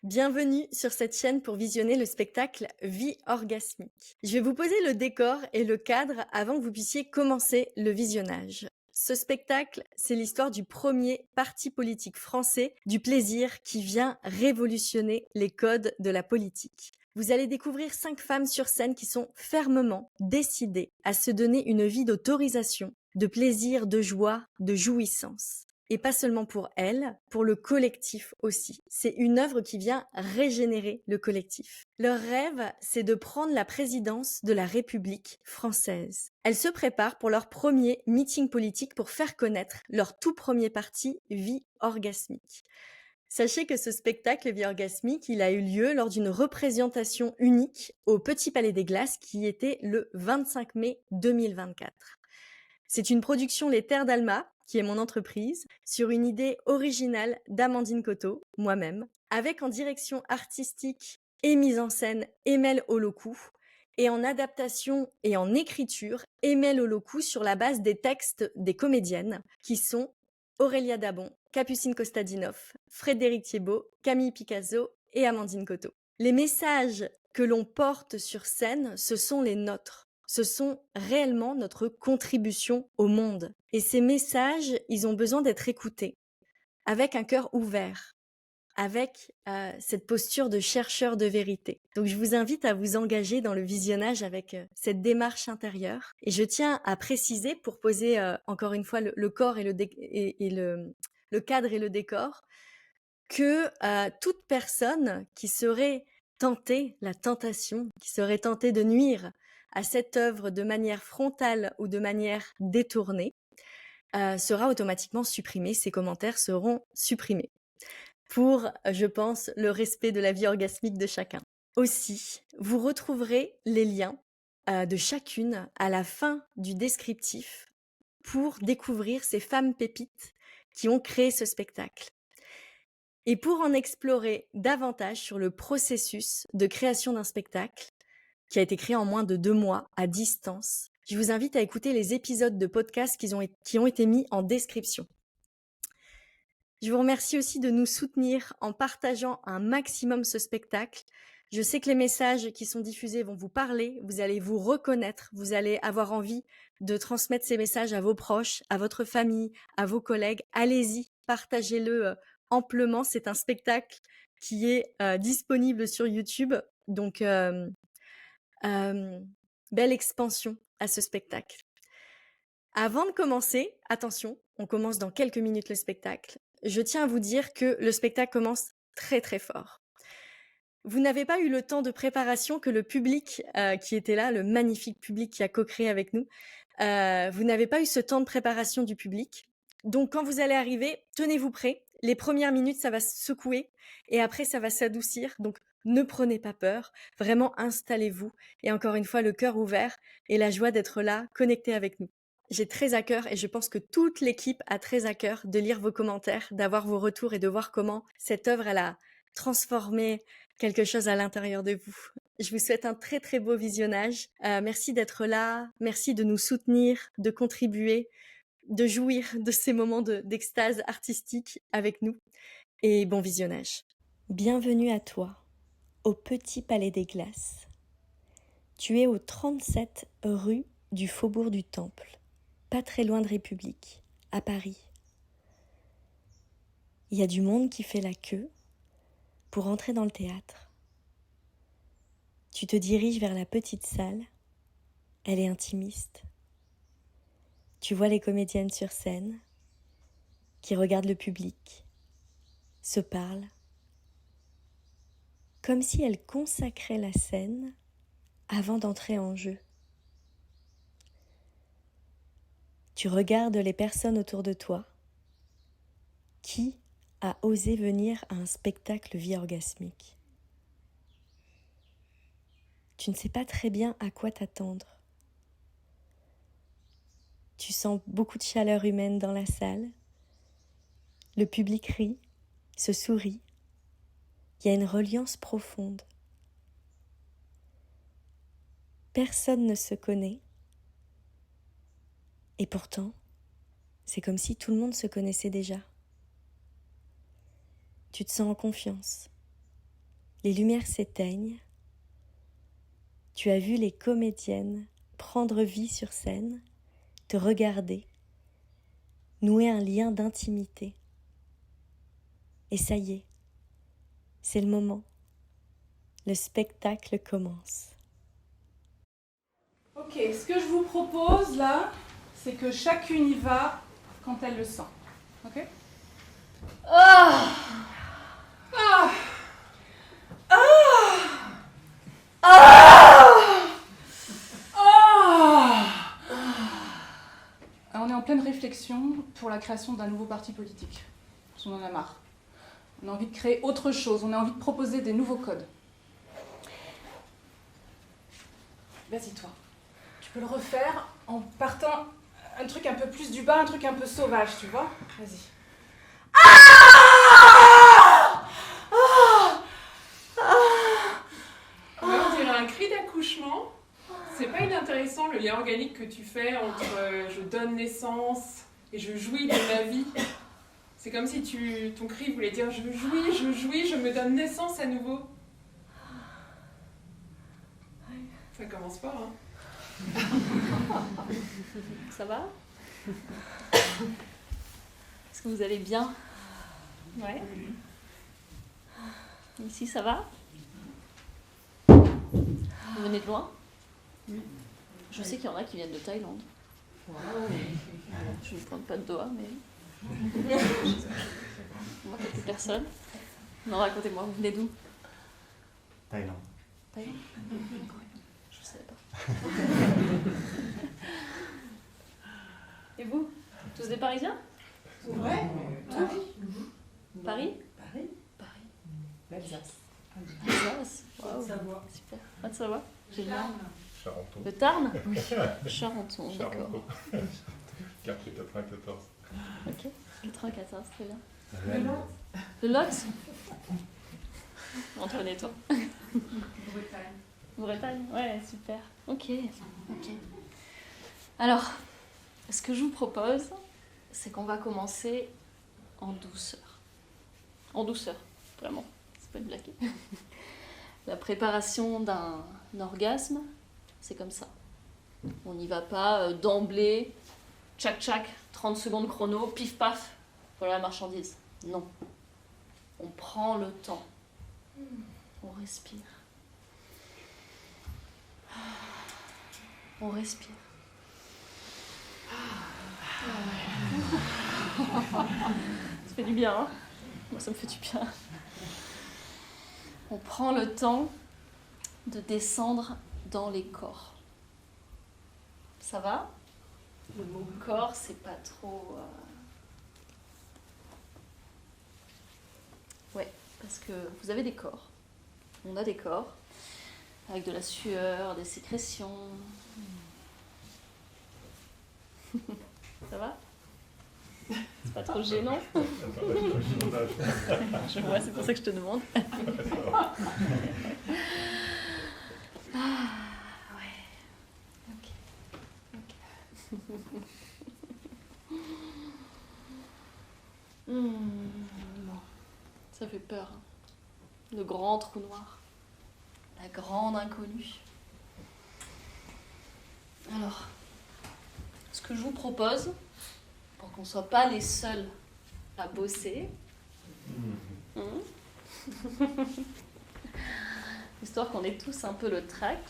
Bienvenue sur cette chaîne pour visionner le spectacle Vie orgasmique. Je vais vous poser le décor et le cadre avant que vous puissiez commencer le visionnage. Ce spectacle, c'est l'histoire du premier parti politique français du plaisir qui vient révolutionner les codes de la politique. Vous allez découvrir 5 femmes sur scène qui sont fermement décidées à se donner une vie d'autorisation, de plaisir, de joie, de jouissance. Et pas seulement pour elles, pour le collectif aussi. C'est une œuvre qui vient régénérer le collectif. Leur rêve, c'est de prendre la présidence de la République française. Elles se préparent pour leur premier meeting politique pour faire connaître leur tout premier parti Vie orgasmique. Sachez que ce spectacle Vie orgasmique, il a eu lieu lors d'une représentation unique au Petit Palais des Glaces qui était le 25 mai 2024. C'est une production Les Terres d'Alma, qui est mon entreprise, sur une idée originale d'Amandine Coteau, moi-même, avec en direction artistique et mise en scène Emel Olokou, et en adaptation et en écriture Emel Olokou sur la base des textes des comédiennes, qui sont Aurélia Dabon, Capucine Kostadinov, Frédéric Thiebaud, Camille Picasso et Amandine Coteau. Les messages que l'on porte sur scène, ce sont les nôtres. Ce sont réellement notre contribution au monde. Et ces messages, ils ont besoin d'être écoutés avec un cœur ouvert, avec cette posture de chercheur de vérité. Donc je vous invite à vous engager dans le visionnage avec cette démarche intérieure. Et je tiens à préciser, pour poser encore une fois le corps et le cadre et le décor, que toute personne qui serait tentée, la tentation, qui serait tentée de nuire à cette œuvre de manière frontale ou de manière détournée, sera automatiquement supprimée. Ces commentaires seront supprimés pour, je pense, le respect de la vie orgasmique de chacun. Aussi, vous retrouverez les liens de chacune à la fin du descriptif pour découvrir ces femmes pépites qui ont créé ce spectacle. Et pour en explorer davantage sur le processus de création d'un spectacle, qui a été créé en moins de 2 mois à distance, je vous invite à écouter les épisodes de podcast qui ont été mis en description. Je vous remercie aussi de nous soutenir en partageant un maximum ce spectacle. Je sais que les messages qui sont diffusés vont vous parler, vous allez vous reconnaître, vous allez avoir envie de transmettre ces messages à vos proches, à votre famille, à vos collègues. Allez-y, partagez-le amplement. C'est un spectacle qui est disponible sur YouTube. Donc, belle expansion à ce spectacle. Avant de commencer, attention, on commence dans quelques minutes le spectacle. Je tiens à vous dire que le spectacle commence très très fort. Vous n'avez pas eu le temps de préparation que le public qui était là, le magnifique public qui a co-créé avec nous, vous n'avez pas eu ce temps de préparation du public. Donc quand vous allez arriver, tenez-vous prêts. Les premières minutes, ça va se secouer et après, ça va s'adoucir. Donc ne prenez pas peur, vraiment installez-vous. Et encore une fois, le cœur ouvert et la joie d'être là, connecté avec nous. J'ai très à cœur et je pense que toute l'équipe a très à cœur de lire vos commentaires, d'avoir vos retours et de voir comment cette œuvre, elle a transformé quelque chose à l'intérieur de vous. Je vous souhaite un très très beau visionnage. Merci d'être là, merci de nous soutenir, de contribuer, de jouir de ces moments d'extase artistique avec nous. Et bon visionnage. Bienvenue à toi, au Petit Palais des Glaces. Tu es au 37 rue du Faubourg du Temple, pas très loin de République, à Paris. Il y a du monde qui fait la queue pour entrer dans le théâtre. Tu te diriges vers la petite salle, elle est intimiste. Tu vois les comédiennes sur scène qui regardent le public, se parlent, comme si elles consacraient la scène avant d'entrer en jeu. Tu regardes les personnes autour de toi. Qui a osé venir à un spectacle Vie orgasmique? Tu ne sais pas très bien à quoi t'attendre. Tu sens beaucoup de chaleur humaine dans la salle. Le public rit, se sourit. Il y a une reliance profonde. Personne ne se connaît. Et pourtant, c'est comme si tout le monde se connaissait déjà. Tu te sens en confiance. Les lumières s'éteignent. Tu as vu les comédiennes prendre vie sur scène, te regarder, nouer un lien d'intimité. Et ça y est, c'est le moment. Le spectacle commence. Ok, ce que je vous propose là, c'est que chacune y va quand elle le sent. Ok? Ah! Ah! Ah! Ah! Ah! On est en pleine réflexion pour la création d'un nouveau parti politique. On en a marre. On a envie de créer autre chose, on a envie de proposer des nouveaux codes. Vas-y toi. Tu peux le refaire en partant un truc un peu plus du bas, un truc un peu sauvage, tu vois? Vas-y. Ouais, on dirait un cri d'accouchement. C'est pas inintéressant le lien organique que tu fais entre je donne naissance et je jouis de ma vie. C'est comme si ton cri voulait dire je jouis, je me donne naissance à nouveau. Ça commence fort, hein. Ça va? Est-ce que vous allez bien? Ouais. Ici, ça va? Vous venez de loin? Oui. Je sais qu'il y en a qui viennent de Thaïlande. Je ne pointe pas de doigt, mais... Moi, quelques personnes. Non, racontez-moi, vous venez d'où? Thaïlande. Thaïlande? Je ne savais pas. Et vous? Tous des Parisiens? Ouais. Paris? Paris. Paris. L'Alsace. Alsace? Waouh. Savoie. Super. Pas de Savoie? Génial. Charenton. Le Tarn? Charenton, d'accord. Quartier 94. Ok. Le 94, très bien. Le Lot. Le Lot? Entre les toi. Bretagne. Bretagne, ouais, super. Ok. Alors, ce que je vous propose, c'est qu'on va commencer en douceur. En douceur, vraiment. C'est pas une blague. La préparation d'un orgasme, c'est comme ça. On n'y va pas d'emblée, tchac, 30 secondes chrono, pif paf, voilà la marchandise. Non. On prend le temps. On respire. On respire. Ça fait du bien, hein? Moi, ça me fait du bien. On prend le temps de descendre dans les corps. Ça va? Le mot corps, c'est pas trop... Ouais, parce que vous avez des corps. On a des corps, avec de la sueur, des sécrétions. Ça va? C'est pas trop gênant? Je vois, c'est pour ça que je te demande. Ah, ouais. Ok. Bon. Ça fait peur. Hein. Le grand trou noir. La grande inconnue. Alors, ce que je vous propose, pour qu'on ne soit pas les seuls à bosser, histoire qu'on ait tous un peu le trac,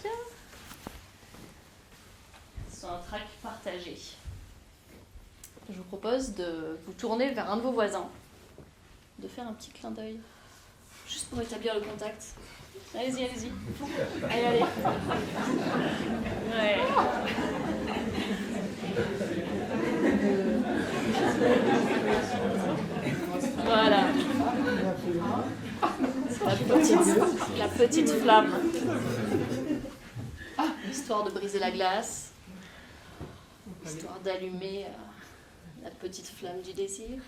c'est un trac partagé. Je vous propose de vous tourner vers un de vos voisins, de faire un petit clin d'œil, juste pour établir le contact. Allez-y. Allez. Ouais. Voilà. La petite flamme. Histoire de briser la glace. Histoire d'allumer la petite flamme du désir.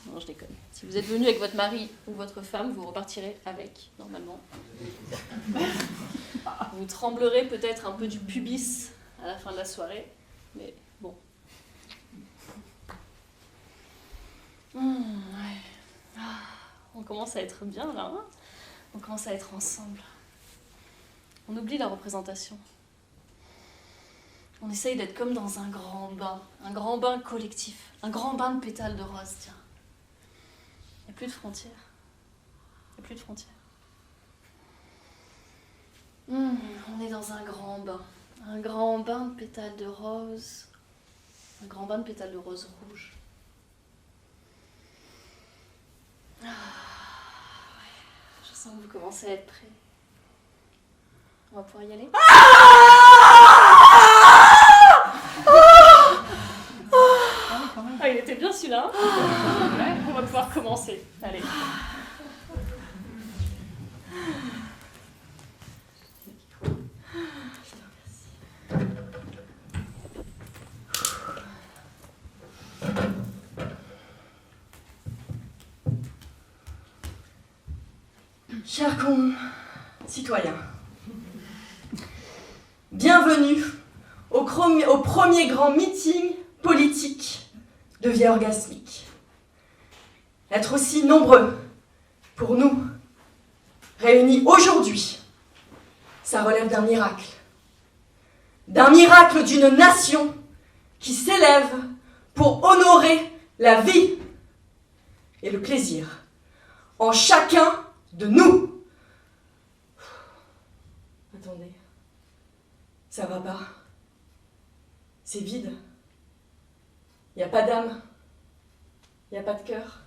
Non, je déconne. Si vous êtes venu avec votre mari ou votre femme, vous repartirez avec, normalement. Vous tremblerez peut-être un peu du pubis à la fin de la soirée, mais bon. Ouais. On commence à être bien là, hein. On commence à être ensemble. On oublie la représentation. On essaye d'être comme dans un grand bain collectif, un grand bain de pétales de rose, tiens. Il n'y a plus de frontières. Il n'y a plus de frontières. On est dans un grand bain de pétales de rose, un grand bain de pétales de rose rouge. Ah, ouais. Je sens que vous commencez à être prêts. On va pouvoir y aller? Ah, il était bien celui-là. Ouais, on va pouvoir commencer. Allez. Chers concitoyens, bienvenue au premier grand meeting politique de vie orgasmique. Être aussi nombreux pour nous, réunis aujourd'hui, ça relève d'un miracle. D'un miracle d'une nation qui s'élève pour honorer la vie et le plaisir en chacun de nous. Attendez, ça va pas. C'est vide. Il n'y a pas d'âme. Il n'y a pas de cœur.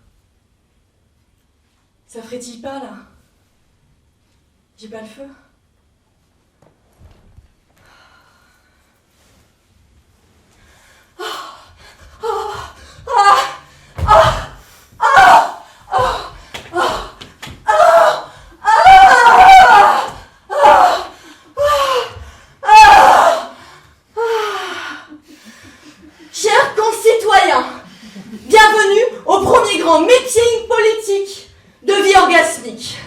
Ça frétille pas là. J'ai pas le feu. Chers concitoyens, bienvenue au premier grand meeting politique de vie orgasmique.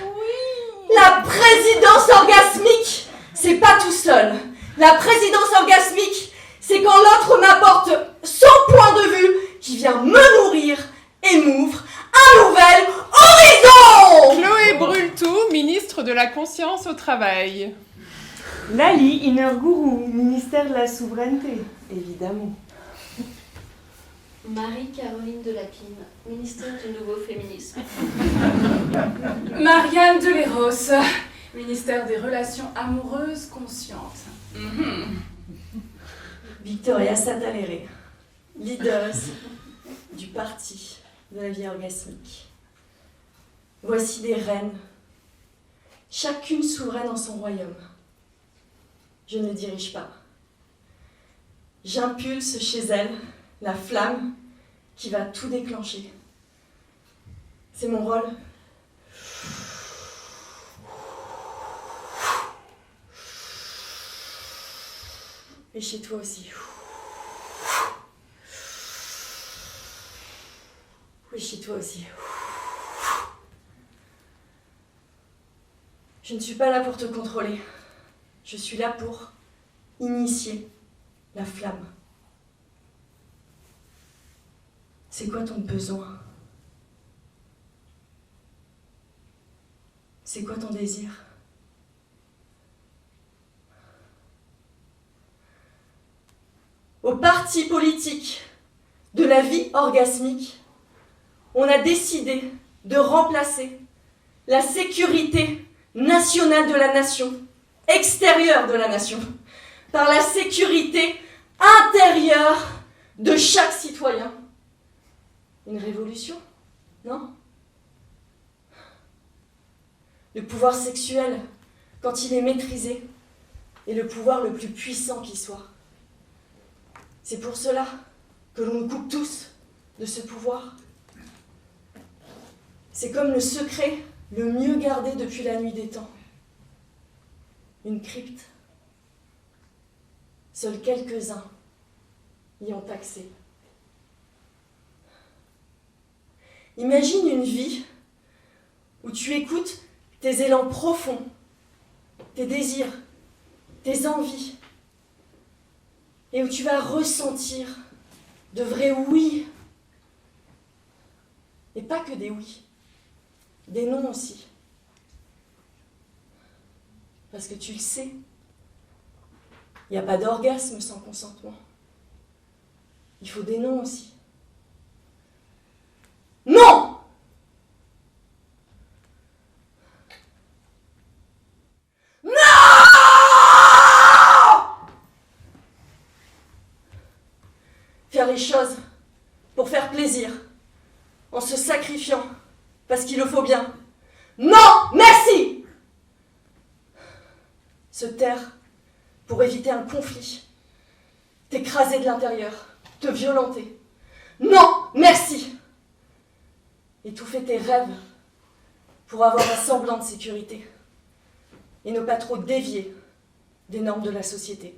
La présidence orgasmique, c'est pas tout seul. La présidence orgasmique, c'est quand l'autre m'apporte son point de vue qui vient me nourrir et m'ouvre un nouvel horizon. Chloé Brultou, ministre de la Conscience au Travail. Lali Inner-Guru, ministère de la Souveraineté, évidemment. Marie-Caroline Delapine, ministère du Nouveau Féminisme. Marianne Deléros, ministère des Relations amoureuses conscientes. Victoria Satalere, leader du parti de la vie orgasmique. Voici des reines, chacune souveraine en son royaume. Je ne dirige pas. J'impulse chez elle la flamme qui va tout déclencher. C'est mon rôle. Et chez toi aussi. Oui, chez toi aussi. Je ne suis pas là pour te contrôler. Je suis là pour initier la flamme. C'est quoi ton besoin? C'est quoi ton désir? Au parti politique de la vie orgasmique, on a décidé de remplacer la sécurité nationale de la nation, extérieure de la nation, par la sécurité intérieure de chaque citoyen. Une révolution? Non? Le pouvoir sexuel, quand il est maîtrisé, est le pouvoir le plus puissant qui soit. C'est pour cela que l'on nous coupe tous de ce pouvoir. C'est comme le secret le mieux gardé depuis la nuit des temps. Une crypte. Seuls quelques-uns y ont accès. Imagine une vie où tu écoutes tes élans profonds, tes désirs, tes envies, et où tu vas ressentir de vrais oui, et pas que des oui, Des noms aussi. Parce que tu le sais, il n'y a pas d'orgasme sans consentement. Il faut des noms aussi. Non! Non! Faire les choses pour faire plaisir, en se sacrifiant, parce qu'il le faut bien. Non, merci! Se taire pour éviter un conflit, t'écraser de l'intérieur, te violenter. Non, merci! Étouffer tes rêves pour avoir un semblant de sécurité et ne pas trop dévier des normes de la société.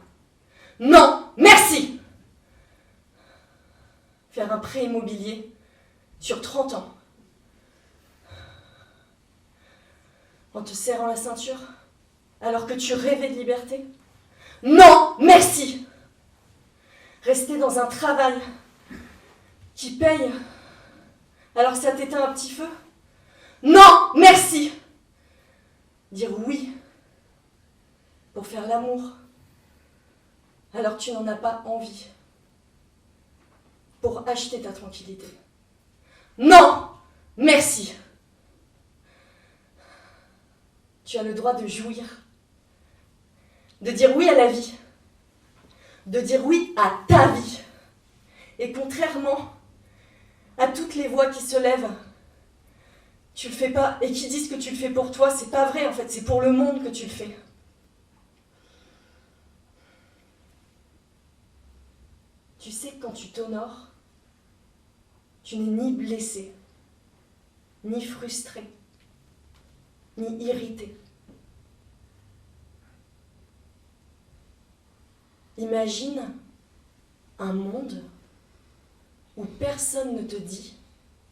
Non, merci! Faire un prêt immobilier sur 30 ans en te serrant la ceinture alors que tu rêvais de liberté. Non, merci! Rester dans un travail qui paye alors que ça t'éteint un petit feu. Non, merci! Dire oui pour faire l'amour alors que tu n'en as pas envie. Pour acheter ta tranquillité. Non, merci! Tu as le droit de jouir, de dire oui à la vie, de dire oui à ta vie. Et contrairement à toutes les voix qui se lèvent, tu le fais pas, et qui disent que tu le fais pour toi, c'est pas vrai en fait, c'est pour le monde que tu le fais. Tu sais que quand tu t'honores, tu n'es ni blessé, ni frustré, ni irrité. Imagine un monde où personne ne te dit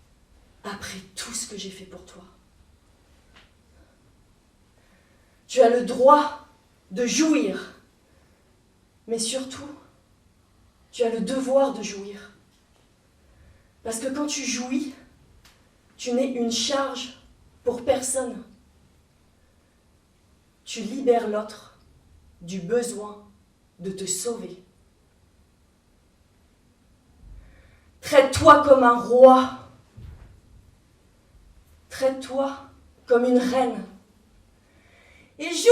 « après tout ce que j'ai fait pour toi ». Tu as le droit de jouir, mais surtout, tu as le devoir de jouir. Parce que quand tu jouis, tu n'es une charge pour personne. Tu libères l'autre du besoin de te sauver. Traite-toi comme un roi. Traite-toi comme une reine. Et jouis!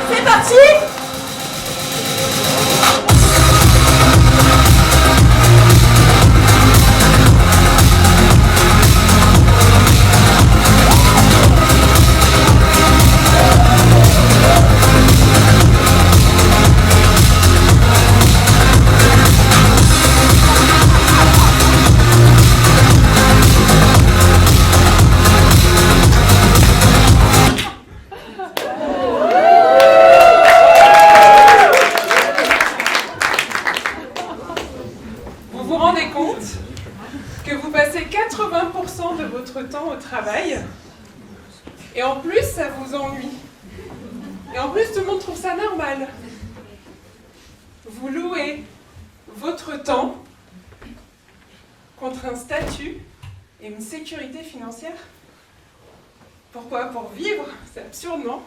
C'est parti! Temps au travail et en plus ça vous ennuie et en plus tout le monde trouve ça normal. Vous louez votre temps contre un statut et une sécurité financière. Pourquoi? Pour vivre? C'est absurde, non?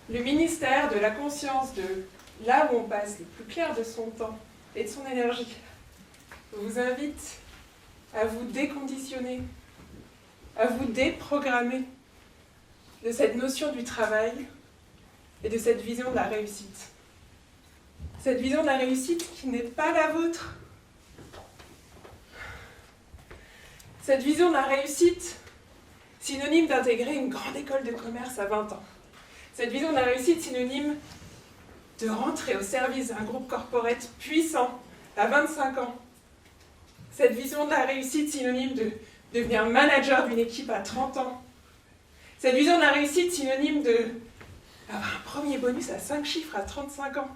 Le ministère de la conscience, de là où on passe le plus clair de son temps et de son énergie, vous invite à vous déconditionner, à vous déprogrammer de cette notion du travail et de cette vision de la réussite. Cette vision de la réussite qui n'est pas la vôtre. Cette vision de la réussite, synonyme d'intégrer une grande école de commerce à 20 ans. Cette vision de la réussite, synonyme de rentrer au service d'un groupe corporate puissant à 25 ans. Cette vision de la réussite synonyme de devenir manager d'une équipe à 30 ans. Cette vision de la réussite synonyme d'avoir un premier bonus à 5 chiffres à 35 ans.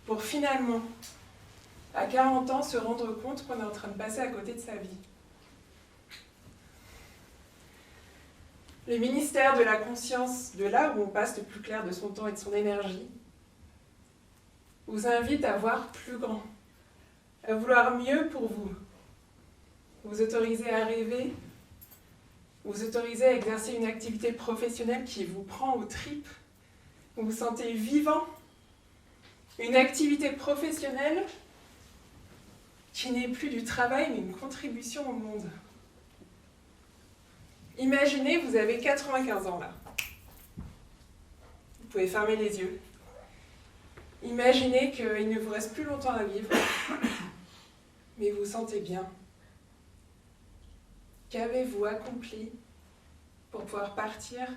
Pour finalement, à 40 ans, se rendre compte qu'on est en train de passer à côté de sa vie. Le ministère de la conscience, de là où on passe le plus clair de son temps et de son énergie, vous invite à voir plus grand, à vouloir mieux pour vous. Vous autorisez à rêver, vous autorisez à exercer une activité professionnelle qui vous prend aux tripes, vous vous sentez vivant, une activité professionnelle qui n'est plus du travail mais une contribution au monde. Imaginez, vous avez 95 ans là. Vous pouvez fermer les yeux. Imaginez qu'il ne vous reste plus longtemps à vivre, mais vous vous sentez bien. Qu'avez-vous accompli pour pouvoir partir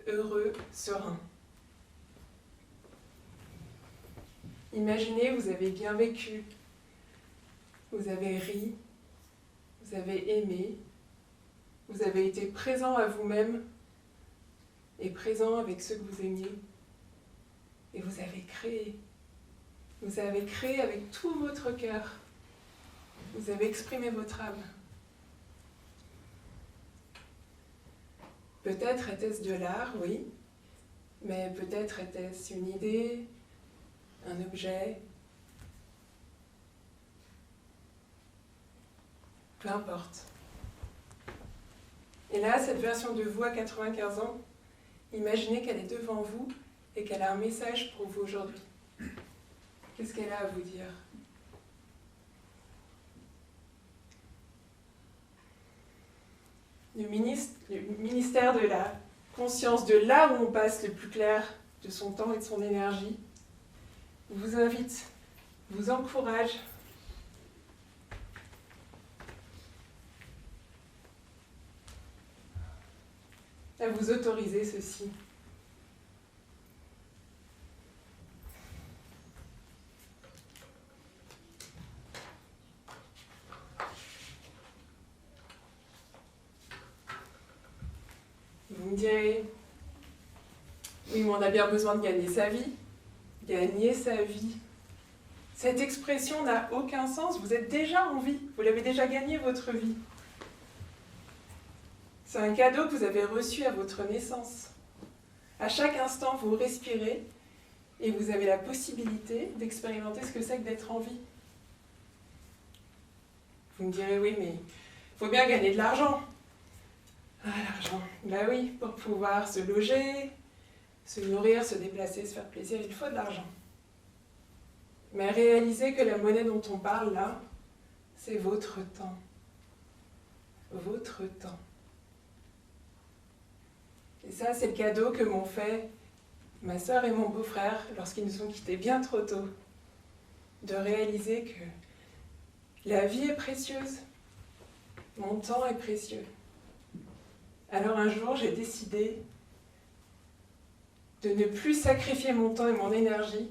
heureux, serein? Imaginez, vous avez bien vécu, vous avez ri, vous avez aimé, vous avez été présent à vous-même et présent avec ceux que vous aimiez. Et vous avez créé. Vous avez créé avec tout votre cœur. Vous avez exprimé votre âme. Peut-être était-ce de l'art, oui, mais peut-être était-ce une idée, un objet. Peu importe. Et là, cette version de vous à 95 ans, imaginez qu'elle est devant vous et qu'elle a un message pour vous aujourd'hui. Qu'est-ce qu'elle a à vous dire? Le ministère de la conscience, de là où on passe le plus clair de son temps et de son énergie, vous invite, vous encourage à vous autoriser ceci. Vous me direz, oui, mais on a bien besoin de gagner sa vie. Gagner sa vie. Cette expression n'a aucun sens, vous êtes déjà en vie, vous l'avez déjà gagné votre vie. C'est un cadeau que vous avez reçu à votre naissance. À chaque instant, vous respirez et vous avez la possibilité d'expérimenter ce que c'est que d'être en vie. Vous me direz, oui, mais il faut bien gagner de l'argent. Ah, l'argent, ben oui, pour pouvoir se loger, se nourrir, se déplacer, se faire plaisir, il faut de l'argent. Mais réalisez que la monnaie dont on parle là, c'est votre temps. Votre temps. Et ça, c'est le cadeau que m'ont fait ma sœur et mon beau-frère lorsqu'ils nous ont quittés bien trop tôt. De réaliser que la vie est précieuse, mon temps est précieux. Alors un jour, j'ai décidé de ne plus sacrifier mon temps et mon énergie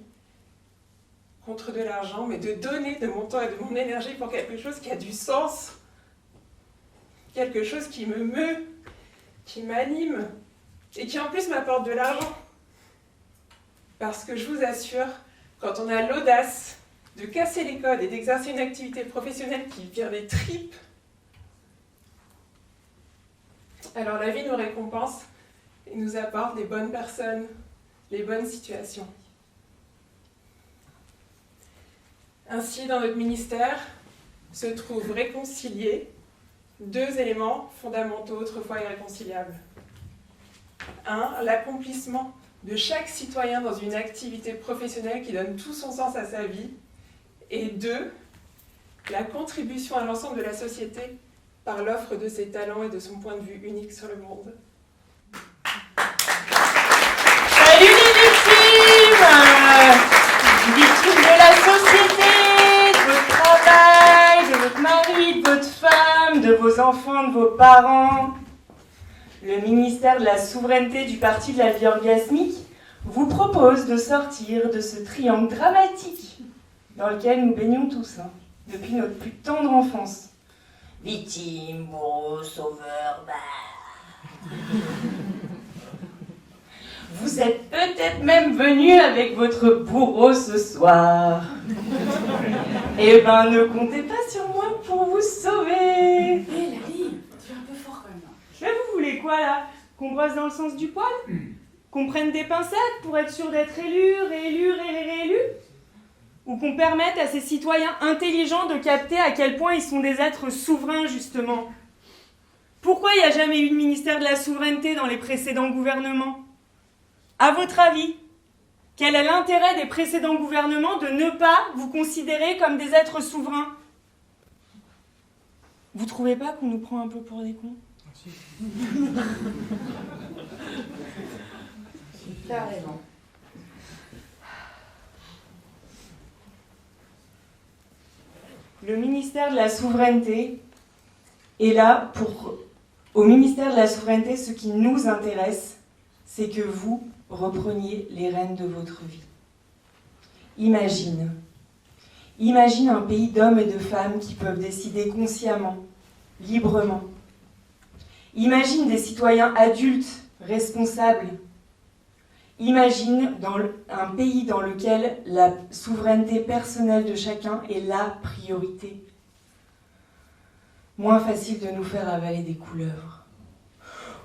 contre de l'argent, mais de donner de mon temps et de mon énergie pour quelque chose qui a du sens, quelque chose qui me meut, qui m'anime, et qui en plus m'apporte de l'argent. Parce que je vous assure, quand on a l'audace de casser les codes et d'exercer une activité professionnelle qui vient des tripes, alors la vie nous récompense et nous apporte les bonnes personnes, les bonnes situations. Ainsi, dans notre ministère, se trouvent réconciliés deux éléments fondamentaux autrefois irréconciliables. 1. L'accomplissement de chaque citoyen dans une activité professionnelle qui donne tout son sens à sa vie. Et 2. La contribution à l'ensemble de la société par l'offre de ses talents et de son point de vue unique sur le monde. Salut les victimes de la société, de votre travail, de votre mari, de votre femme, de vos enfants, de vos parents. Le ministère de la souveraineté du Parti de la vie orgasmique vous propose de sortir de ce triangle dramatique dans lequel nous baignons tous, depuis notre plus tendre enfance. Victime, bourreau, sauveur, bah. Vous êtes peut-être même venu avec votre bourreau ce soir. Eh ben, ne comptez pas sur moi pour vous sauver. Hé, Lali, tu es un peu fort quand même. Mais vous voulez quoi, là? Qu'on brosse dans le sens du poil? Qu'on prenne des pincettes pour être sûr d'être élu, réélu, réélu? Ou qu'on permette à ces citoyens intelligents de capter à quel point ils sont des êtres souverains, justement? Pourquoi il n'y a jamais eu de ministère de la souveraineté dans les précédents gouvernements? À votre avis, quel est l'intérêt des précédents gouvernements de ne pas vous considérer comme des êtres souverains? Vous trouvez pas qu'on nous prend un peu pour des cons? Carrément. Le ministère de la Souveraineté est là pour... Au ministère de la Souveraineté, ce qui nous intéresse, c'est que vous repreniez les rênes de votre vie. Imagine un pays d'hommes et de femmes qui peuvent décider consciemment, librement. Imagine des citoyens adultes, responsables. Imagine un pays dans lequel la souveraineté personnelle de chacun est la priorité. Moins facile de nous faire avaler des couleuvres.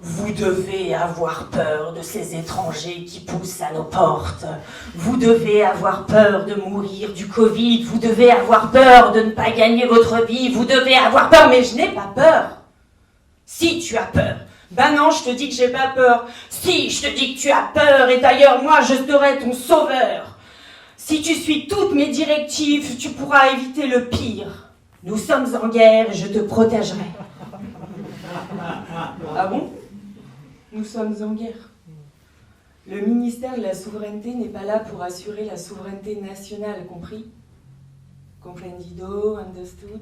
Vous devez avoir peur de ces étrangers qui poussent à nos portes. Vous devez avoir peur de mourir du Covid. Vous devez avoir peur de ne pas gagner votre vie. Vous devez avoir peur, mais je n'ai pas peur. Si tu as peur. Ben non, je te dis que j'ai pas peur. Si, je te dis que tu as peur, et d'ailleurs, moi, je serai ton sauveur. Si tu suis toutes mes directives, tu pourras éviter le pire. Nous sommes en guerre et je te protégerai. Ah bon? Nous sommes en guerre. Le ministère de la Souveraineté n'est pas là pour assurer la souveraineté nationale, compris? Comprendido, understood?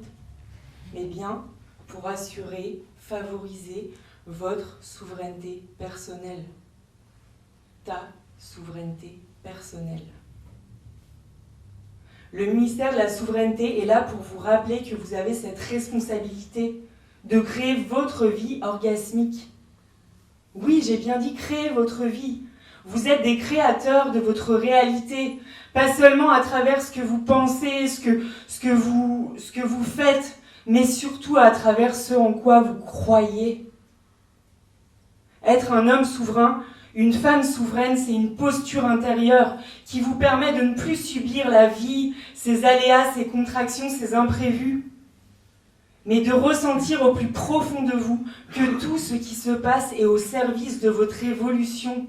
Mais bien pour assurer, favoriser votre souveraineté personnelle. Ta souveraineté personnelle. Le ministère de la Souveraineté est là pour vous rappeler que vous avez cette responsabilité de créer votre vie orgasmique. Oui, j'ai bien dit créer votre vie. Vous êtes des créateurs de votre réalité, pas seulement à travers ce que vous pensez, ce que vous faites, mais surtout à travers ce en quoi vous croyez. Être un homme souverain, une femme souveraine, c'est une posture intérieure qui vous permet de ne plus subir la vie, ses aléas, ses contractions, ses imprévus, mais de ressentir au plus profond de vous que tout ce qui se passe est au service de votre évolution.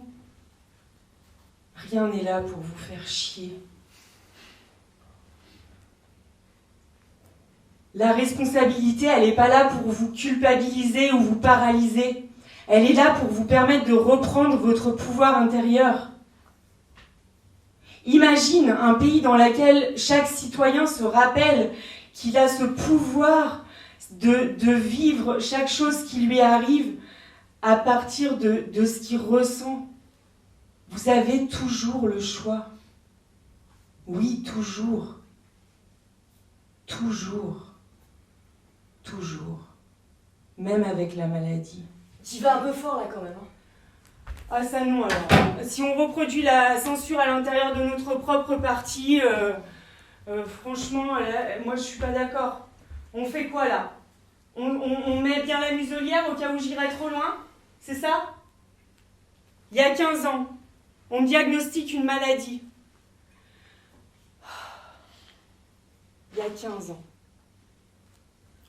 Rien n'est là pour vous faire chier. La responsabilité, elle n'est pas là pour vous culpabiliser ou vous paralyser. Elle est là pour vous permettre de reprendre votre pouvoir intérieur. Imagine un pays dans lequel chaque citoyen se rappelle qu'il a ce pouvoir de vivre chaque chose qui lui arrive à partir de ce qu'il ressent. Vous avez toujours le choix. Oui, toujours. Toujours. Toujours. Même avec la maladie. Tu vas un peu fort là quand même. Ah ça non alors. Si on reproduit la censure à l'intérieur de notre propre parti, franchement, là, moi je suis pas d'accord. On fait quoi là? On met bien la muselière au cas où j'irais trop loin? C'est ça? Il y a 15 ans, on me diagnostique une maladie. Il y a 15 ans,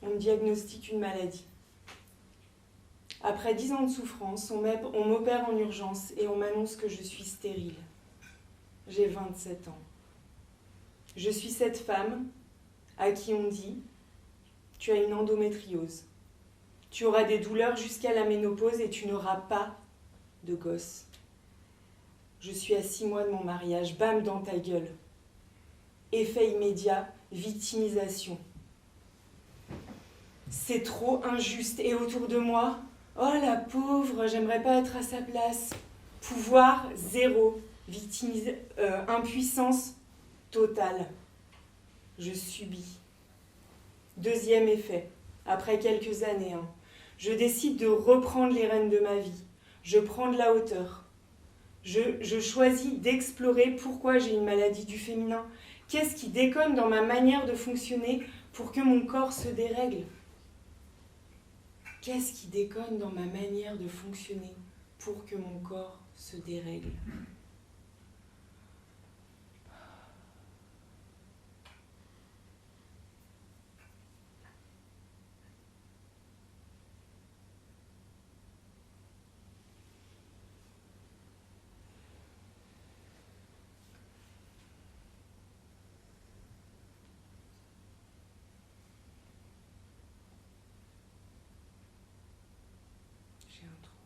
on me diagnostique une maladie. Après 10 ans de souffrance, on m'opère en urgence et on m'annonce que je suis stérile. J'ai 27 ans. Je suis cette femme à qui on dit « Tu as une endométriose. Tu auras des douleurs jusqu'à la ménopause et tu n'auras pas de gosse. » Je suis à 6 mois de mon mariage. Bam dans ta gueule. Effet immédiat, victimisation. C'est trop injuste. Et autour de moi, oh la pauvre, j'aimerais pas être à sa place. Pouvoir zéro. Impuissance totale. Je subis. Deuxième effet, après quelques années, je décide de reprendre les rênes de ma vie. Je prends de la hauteur. Je choisis d'explorer pourquoi j'ai une maladie du féminin. Qu'est-ce qui déconne dans ma manière de fonctionner pour que mon corps se dérègle? Qu'est-ce qui déconne dans ma manière de fonctionner pour que mon corps se dérègle? J'ai un trou.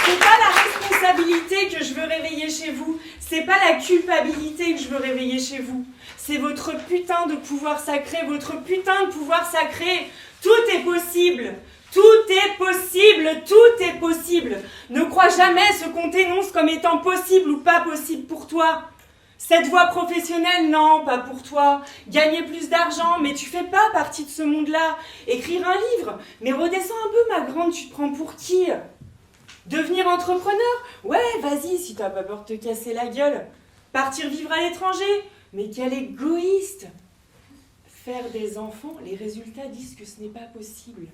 C'est pas la responsabilité que je veux réveiller chez vous. C'est pas la culpabilité que je veux réveiller chez vous. C'est votre putain de pouvoir sacré, votre putain de pouvoir sacré. Tout est possible. Tout est possible, tout est possible. Ne crois jamais ce qu'on t'énonce comme étant possible ou pas possible pour toi. Cette voie professionnelle, non, pas pour toi. Gagner plus d'argent, mais tu fais pas partie de ce monde-là. Écrire un livre, mais redescends un peu, ma grande, tu te prends pour qui? Devenir entrepreneur? Ouais, vas-y, si t'as pas peur de te casser la gueule. Partir vivre à l'étranger? Mais quel égoïste! Faire des enfants, les résultats disent que ce n'est pas possible.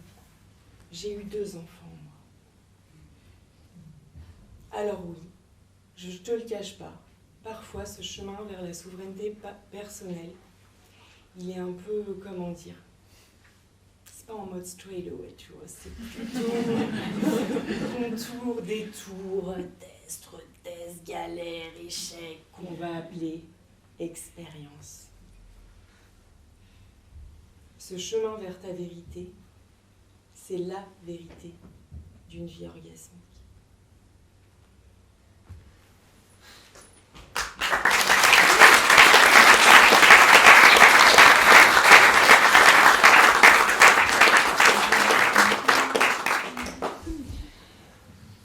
J'ai eu 2 enfants, moi. Alors oui, je te le cache pas, parfois ce chemin vers la souveraineté personnelle, il est un peu, comment dire, c'est pas en mode straight away, tu vois, c'est plutôt contour, détour, test, retest, galère, échec, qu'on va appeler expérience. Ce chemin vers ta vérité, c'est la vérité d'une vie orgasmique.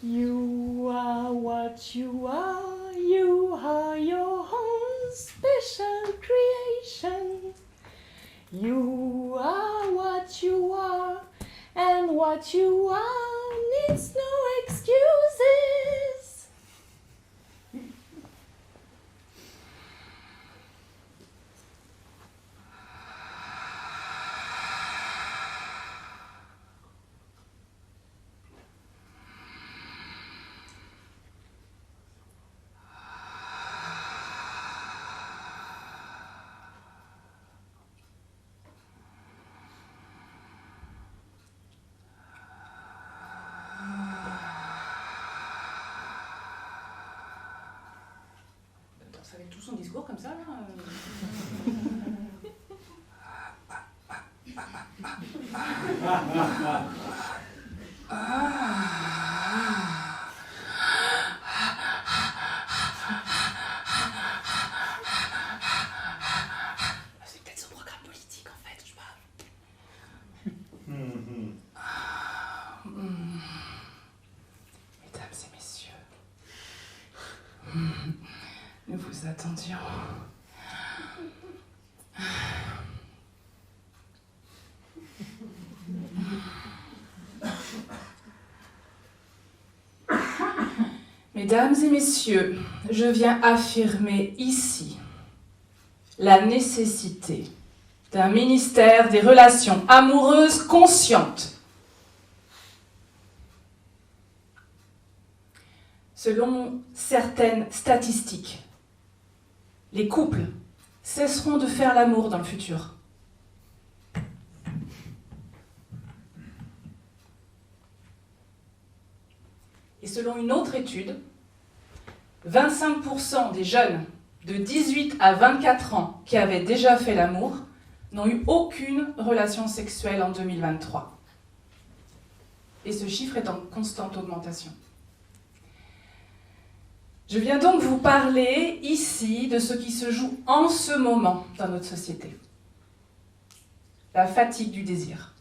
You are what you are your own special creation. You are what you are, and what you are needs no excuses. Avec tout son discours comme ça, là. C'est peut-être son programme politique en fait, je sais pas. Mesdames et messieurs, nous vous attendions. Mesdames et messieurs, je viens affirmer ici la nécessité d'un ministère des Relations amoureuses conscientes. Selon certaines statistiques, les couples cesseront de faire l'amour dans le futur. Et selon une autre étude, 25% des jeunes de 18 à 24 ans qui avaient déjà fait l'amour n'ont eu aucune relation sexuelle en 2023. Et ce chiffre est en constante augmentation. Je viens donc vous parler ici de ce qui se joue en ce moment dans notre société. La fatigue du désir.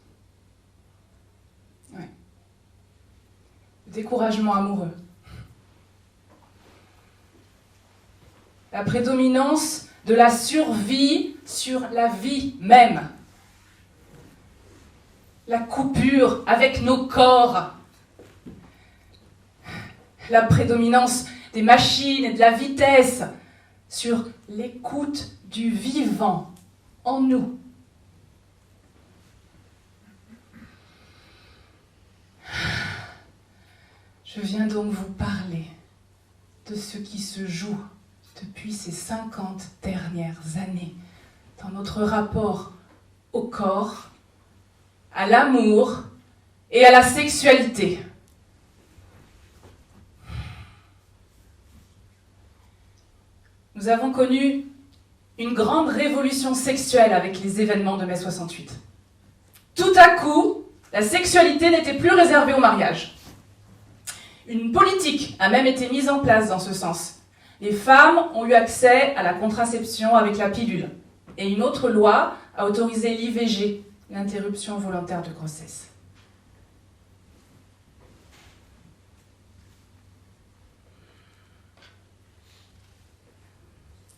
Ouais. Le découragement amoureux. La prédominance de la survie sur la vie même. La coupure avec nos corps. La prédominance des machines et de la vitesse sur l'écoute du vivant en nous. Je viens donc vous parler de ce qui se joue depuis ces 50 dernières années dans notre rapport au corps, à l'amour et à la sexualité. Nous avons connu une grande révolution sexuelle avec les événements de mai 68. Tout à coup, la sexualité n'était plus réservée au mariage. Une politique a même été mise en place dans ce sens. Les femmes ont eu accès à la contraception avec la pilule. Et une autre loi a autorisé l'IVG, l'interruption volontaire de grossesse.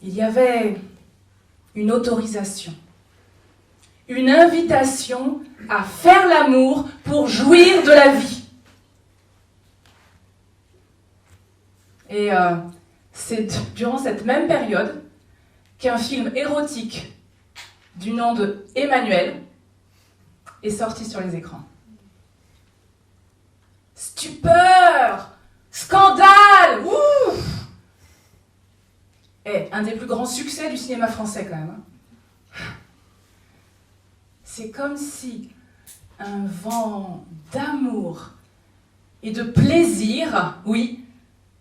Il y avait une autorisation, une invitation à faire l'amour pour jouir de la vie. Et c'est durant cette même période qu'un film érotique du nom de Emmanuel est sorti sur les écrans. Stupeur! Scandale! Ouf! Et un des plus grands succès du cinéma français quand même. C'est comme si un vent d'amour et de plaisir, oui,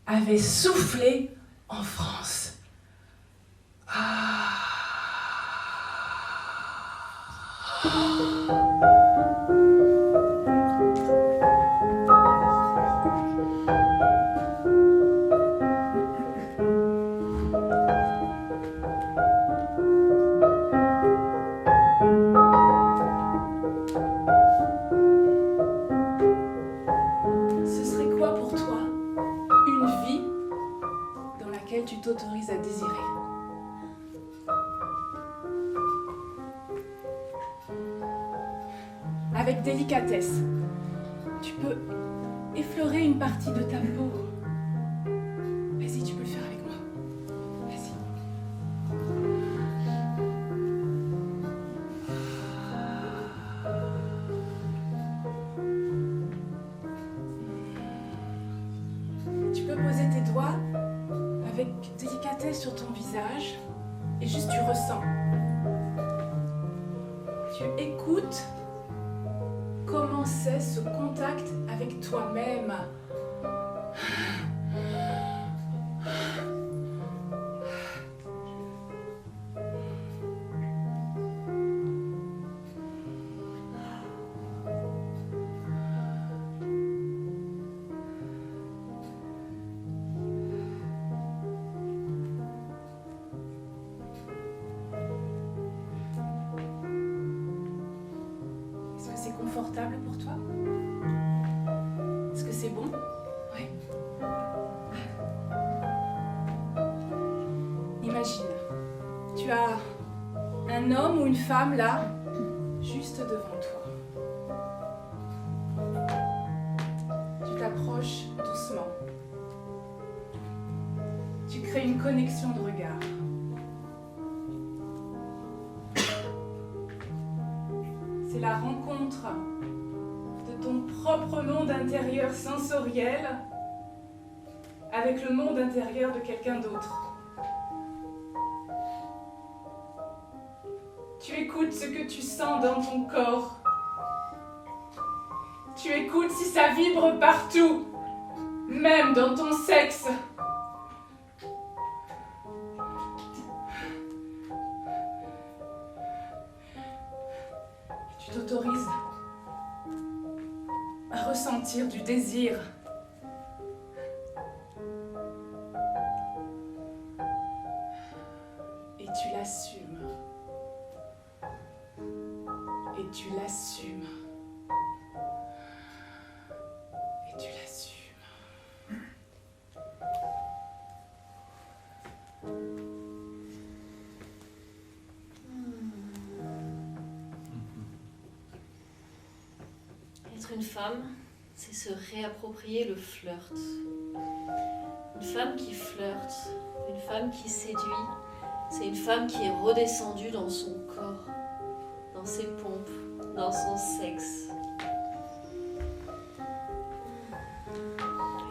avait soufflé en France. Ce serait quoi pour toi une vie dans laquelle tu t'autorises à désirer? Avec délicatesse, tu peux effleurer une partie de ta peau. Vas-y, tu peux le faire avec moi. Vas-y. Tu peux poser tes doigts avec délicatesse sur ton visage et juste tu ressens. Tu écoutes comment c'est ce contact avec toi-même. Est-ce que c'est confortable pour toi? Est-ce que c'est bon? Oui. Imagine, tu as un homme ou une femme là, juste devant toi. Tu t'approches doucement. Tu crées une connexion de regard. C'est la rencontre de ton propre monde intérieur sensoriel avec le monde intérieur de quelqu'un d'autre. Tu écoutes ce que tu sens dans ton corps. Tu écoutes si ça vibre partout, même dans ton sexe. Tu t'autorises à ressentir du désir. Et tu l'assumes. Et tu l'assumes. Être une femme, c'est se réapproprier le flirt. Une femme qui flirte, une femme qui séduit, c'est une femme qui est redescendue dans son corps, dans ses pompes, dans son sexe.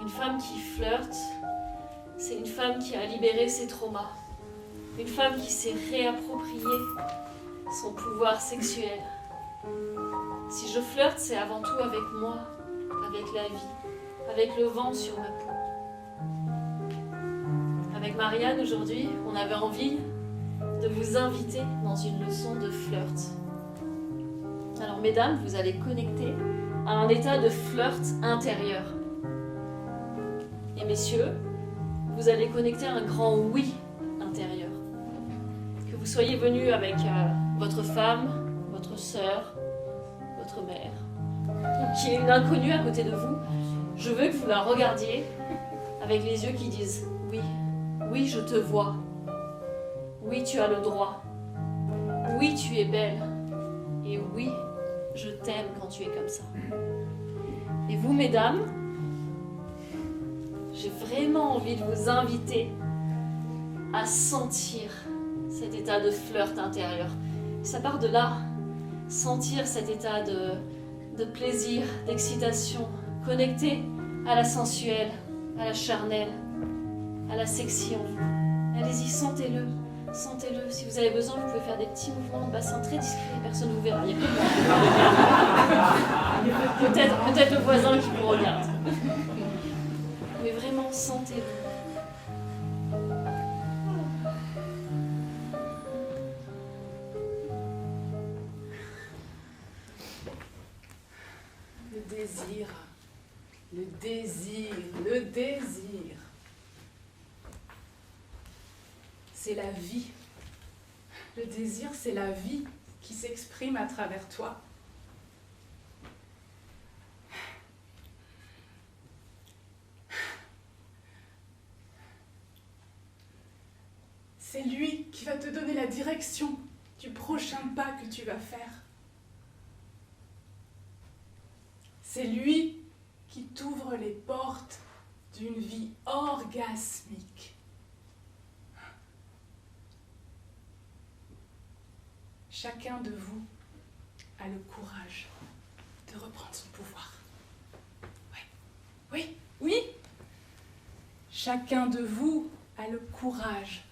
Une femme qui flirte, c'est une femme qui a libéré ses traumas. Une femme qui s'est réapproprié son pouvoir sexuel. Si je flirte, c'est avant tout avec moi, avec la vie, avec le vent sur ma peau. Avec Marianne, aujourd'hui, on avait envie de vous inviter dans une leçon de flirt. Alors, mesdames, vous allez connecter à un état de flirt intérieur. Et messieurs, vous allez connecter à un grand oui intérieur. Que vous soyez venus avec votre femme, votre sœur, votre mère, qui est une inconnue à côté de vous, je veux que vous la regardiez avec les yeux qui disent « Oui, oui, je te vois. Oui, tu as le droit. Oui, tu es belle. Et oui, je t'aime quand tu es comme ça. » Et vous, mesdames, j'ai vraiment envie de vous inviter à sentir cet état de flirt intérieur. Ça part de là. Sentir cet état de plaisir, d'excitation, connecté à la sensuelle, à la charnelle, à la sexy en vous. Allez-y, sentez-le, sentez-le. Si vous avez besoin, vous pouvez faire des petits mouvements de bassin très discrets, personne ne vous verra. Peut-être le voisin qui vous regarde. Mais vraiment, sentez-le. Le désir, le désir, le désir. C'est la vie. Le désir, c'est la vie qui s'exprime à travers toi. C'est lui qui va te donner la direction du prochain pas que tu vas faire. C'est lui qui t'ouvre les portes d'une vie orgasmique. Chacun de vous a le courage de reprendre son pouvoir. Oui, oui, oui. Chacun de vous a le courage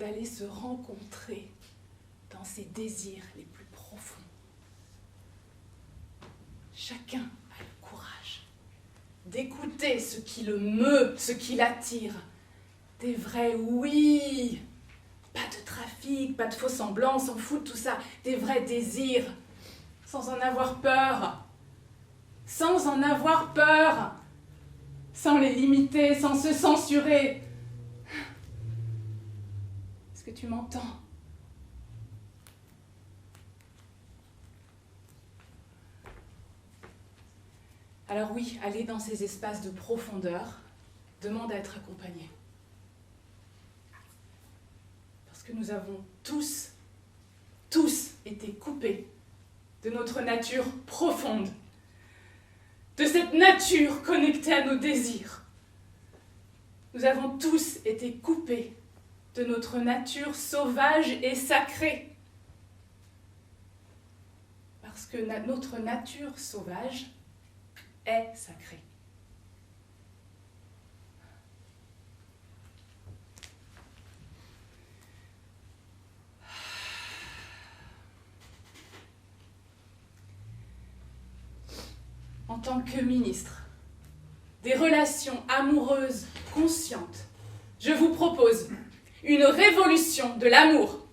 d'aller se rencontrer dans ses désirs les plus profonds. Chacun a le courage d'écouter ce qui le meut, ce qui l'attire. Des vrais oui. Pas de trafic, pas de faux semblants, on s'en fout de tout ça. Des vrais désirs, sans en avoir peur. Sans en avoir peur. Sans les limiter, sans se censurer. Est-ce que tu m'entends ? Alors oui, aller dans ces espaces de profondeur demande à être accompagné. Parce que nous avons tous été coupés de notre nature profonde, de cette nature connectée à nos désirs. Nous avons tous été coupés de notre nature sauvage et sacrée. Parce que notre nature sauvage est sacrée. En tant que ministre des relations amoureuses conscientes, je vous propose une révolution de l'amour.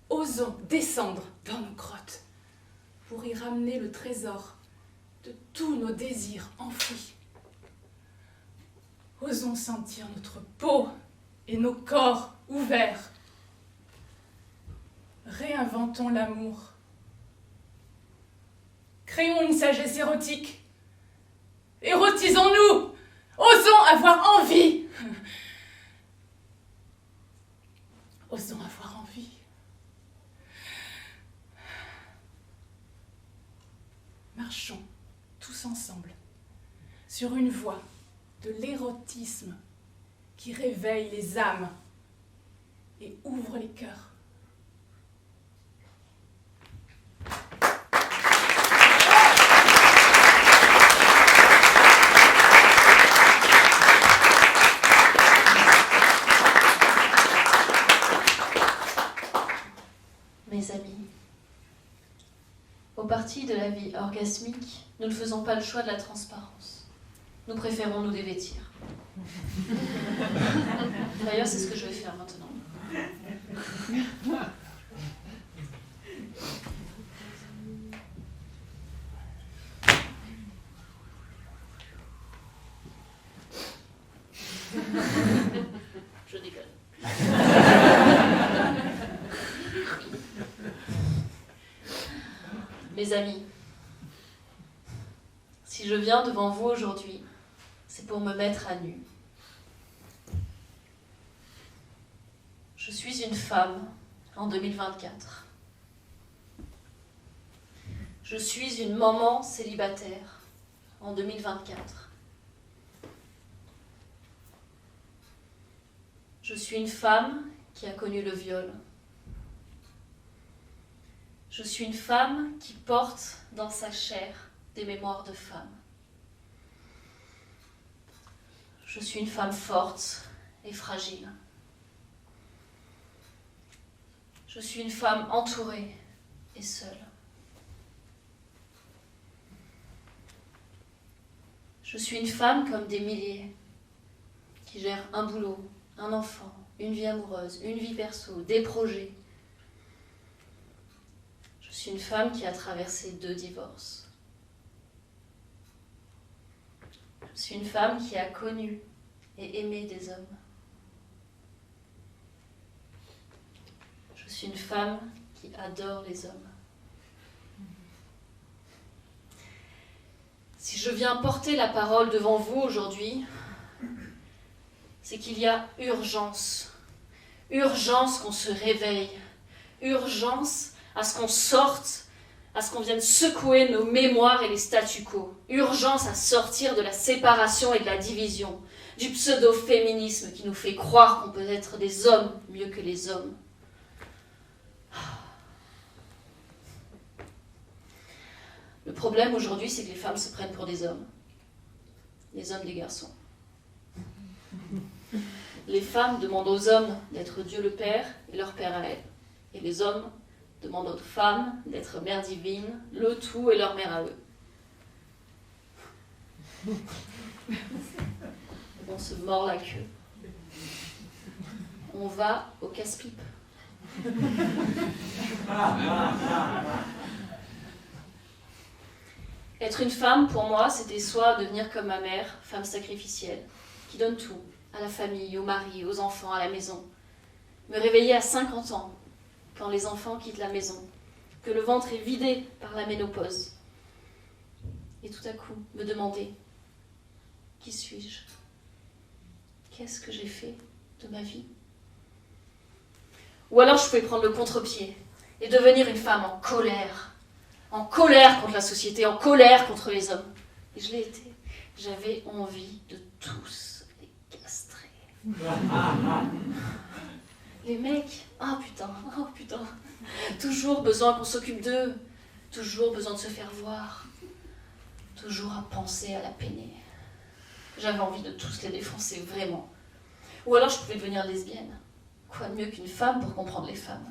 Osons descendre dans nos grottes pour y ramener le trésor de tous nos désirs enfouis. Osons sentir notre peau et nos corps ouverts. Réinventons l'amour Créons une sagesse érotique. Érotisons-nous. Osons avoir envie. Osons avoir envie. Marchons tous ensemble sur une voie de l'érotisme qui réveille les âmes et ouvre les cœurs. Mes amis, au parti de la vie orgasmique, nous ne faisons pas le choix de la transparence. Nous préférons nous dévêtir. D'ailleurs, c'est ce que je vais faire maintenant. Je déconne. Mes amis, si je viens devant vous aujourd'hui, c'est pour me mettre à nu. Je suis une femme en 2024. Je suis une maman célibataire en 2024. Je suis une femme qui a connu le viol. Je suis une femme qui porte dans sa chair des mémoires de femme. Je suis une femme forte et fragile. Je suis une femme entourée et seule. Je suis une femme comme des milliers, qui gère un boulot, un enfant, une vie amoureuse, une vie perso, des projets. Je suis une femme qui a traversé 2 divorces. Je suis une femme qui a connu et aimé des hommes. Je suis une femme qui adore les hommes. Si je viens porter la parole devant vous aujourd'hui, c'est qu'il y a urgence. Urgence qu'on se réveille. Urgence à ce qu'on sorte, à ce qu'on vienne secouer nos mémoires et les statu quo. Urgence à sortir de la séparation et de la division, du pseudo-féminisme qui nous fait croire qu'on peut être des hommes mieux que les hommes. Le problème aujourd'hui, c'est que les femmes se prennent pour des hommes. Les hommes des garçons. Les femmes demandent aux hommes d'être Dieu le Père et leur Père à elles. Et les hommes demandent aux femmes d'être mère divine, le tout et leur mère à eux. On se mord la queue. On va au casse-pipe. Être une femme, pour moi, c'était soit devenir comme ma mère, femme sacrificielle, qui donne tout, à la famille, au mari, aux enfants, à la maison. Me réveiller à 50 ans, quand les enfants quittent la maison, que le ventre est vidé par la ménopause. Et tout à coup, me demander, qui suis-je ? Qu'est-ce que j'ai fait de ma vie ? Ou alors je pouvais prendre le contre-pied et devenir une femme en colère contre la société, en colère contre les hommes. Et je l'ai été. J'avais envie de tous les castrer. Les mecs, oh putain, toujours besoin qu'on s'occupe d'eux, toujours besoin de se faire voir, toujours à penser à la peiner. J'avais envie de tous les défoncer, vraiment. Ou alors je pouvais devenir lesbienne. Quoi de mieux qu'une femme pour comprendre les femmes ?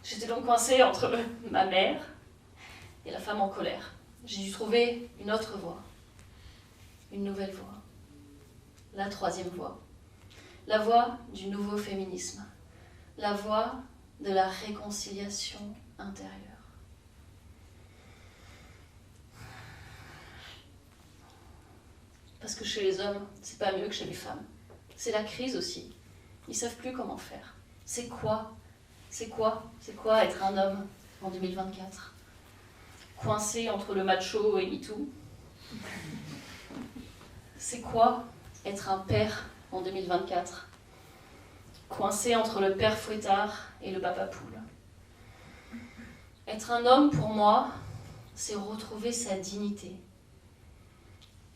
J'étais donc coincée entre ma mère et la femme en colère. J'ai dû trouver une autre voie, une nouvelle voie, la 3e voie. La voie du nouveau féminisme, la voie de la réconciliation intérieure. Parce que chez les hommes, c'est pas mieux que chez les femmes. C'est la crise aussi. Ils savent plus comment faire. C'est quoi être un homme ? en 2024. Coincé entre le macho et MeToo. C'est quoi être un père en 2024 ? Coincé entre le père fouettard et le papa poule. Être un homme, pour moi, c'est retrouver sa dignité.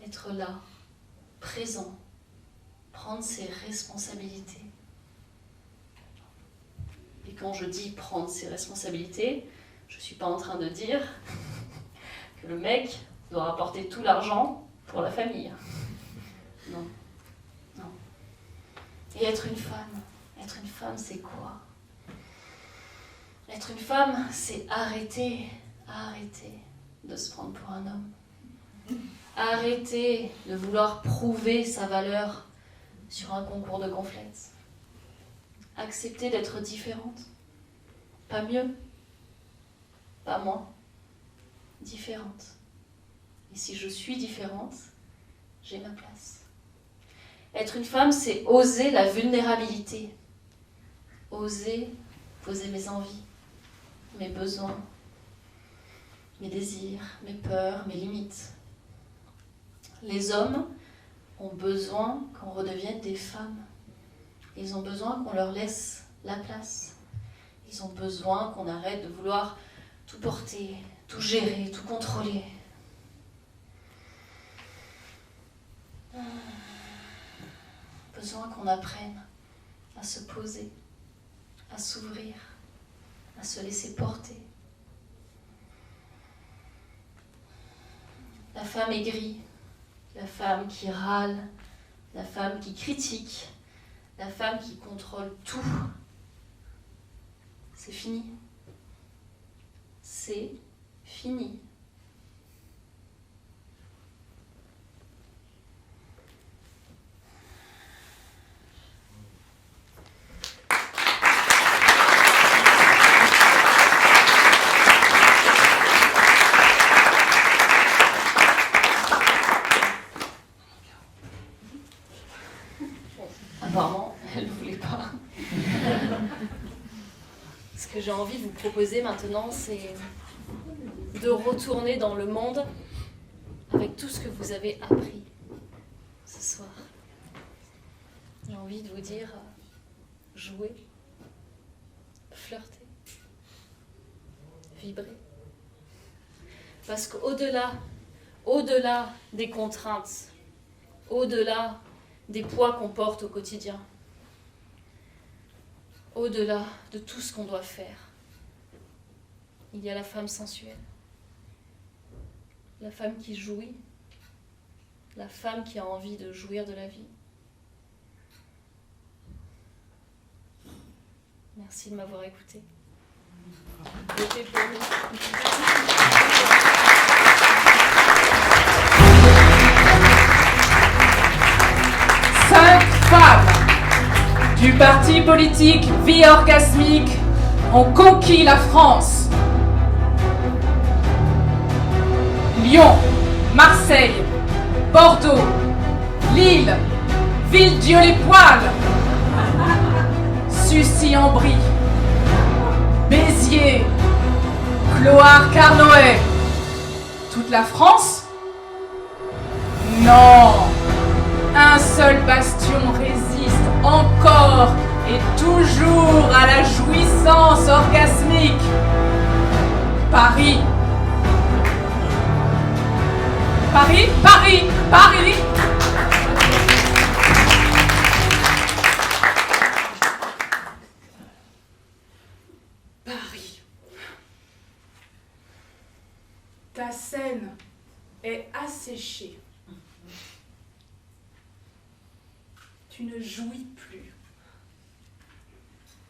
Être là, présent, prendre ses responsabilités. Et quand je dis prendre ses responsabilités, je ne suis pas en train de dire que le mec doit rapporter tout l'argent pour la famille. Non. Non. Et être une femme, c'est quoi ? Être une femme, c'est arrêter de se prendre pour un homme. Arrêter de vouloir prouver sa valeur sur un concours de gonflettes. Accepter d'être différente. Pas mieux, pas moins, différente. Et si je suis différente, j'ai ma place. Être une femme, c'est oser la vulnérabilité. Oser poser mes envies, mes besoins, mes désirs, mes peurs, mes limites. Les hommes ont besoin qu'on redevienne des femmes. Ils ont besoin qu'on leur laisse la place. Ils ont besoin qu'on arrête de vouloir tout porter, tout gérer, tout contrôler. Besoin qu'on apprenne à se poser, à s'ouvrir, à se laisser porter. La femme aigrie, la femme qui râle, la femme qui critique, la femme qui contrôle tout. C'est fini. C'est fini. Apparemment, elle ne voulait pas. Ce que j'ai envie de vous proposer maintenant, c'est de retourner dans le monde avec tout ce que vous avez appris ce soir. J'ai envie de vous dire, jouer, flirter, vibrer. Parce qu'au-delà des contraintes, au-delà des poids qu'on porte au quotidien, au-delà de tout ce qu'on doit faire, il y a la femme sensuelle, la femme qui jouit, la femme qui a envie de jouir de la vie. Merci de m'avoir écouté. Votez pour nous. 5 femmes du parti politique Vie Orgasmique ont conquis la France. Lyon, Marseille, Bordeaux, Lille, Villedieu-les-Poêles, Sucy-en-Brie, Béziers, Clohars-Carnoët. Toute la France ? Non. Un seul bastion résiste encore et toujours à la jouissance orgasmique. Paris. Paris, Paris, Paris. Paris. Ta scène est asséchée. Tu ne jouis plus.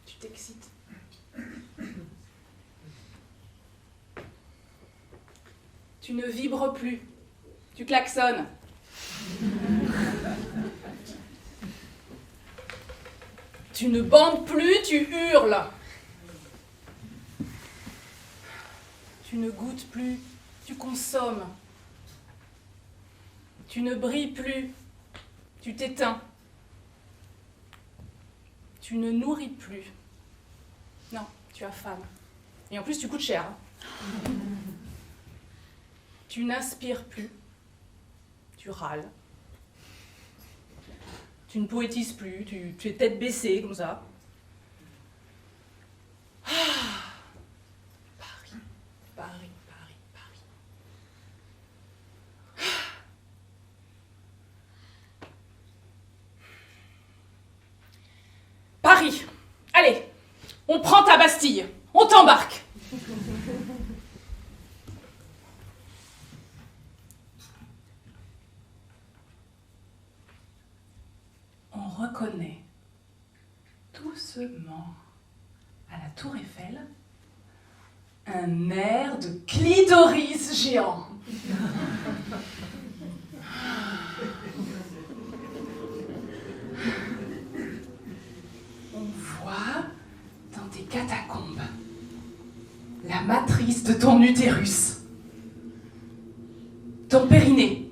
Tu t'excites. Tu ne vibres plus. Tu klaxonnes. Tu ne bandes plus, tu hurles. Tu ne goûtes plus, tu consommes. Tu ne brilles plus, tu t'éteins. Tu ne nourris plus. Non, tu affames. Et en plus, tu coûtes cher. Hein. Tu n'inspires plus. Tu râles. Tu ne poétises plus. Tu es tête baissée, comme ça. Ah. Paris, Paris, Paris, Paris. Paris. Allez, on prend ta Bastille. On t'embarque. On reconnaît doucement à la Tour Eiffel un air de clitoris géant. On voit dans tes catacombes la matrice de ton utérus, ton périnée.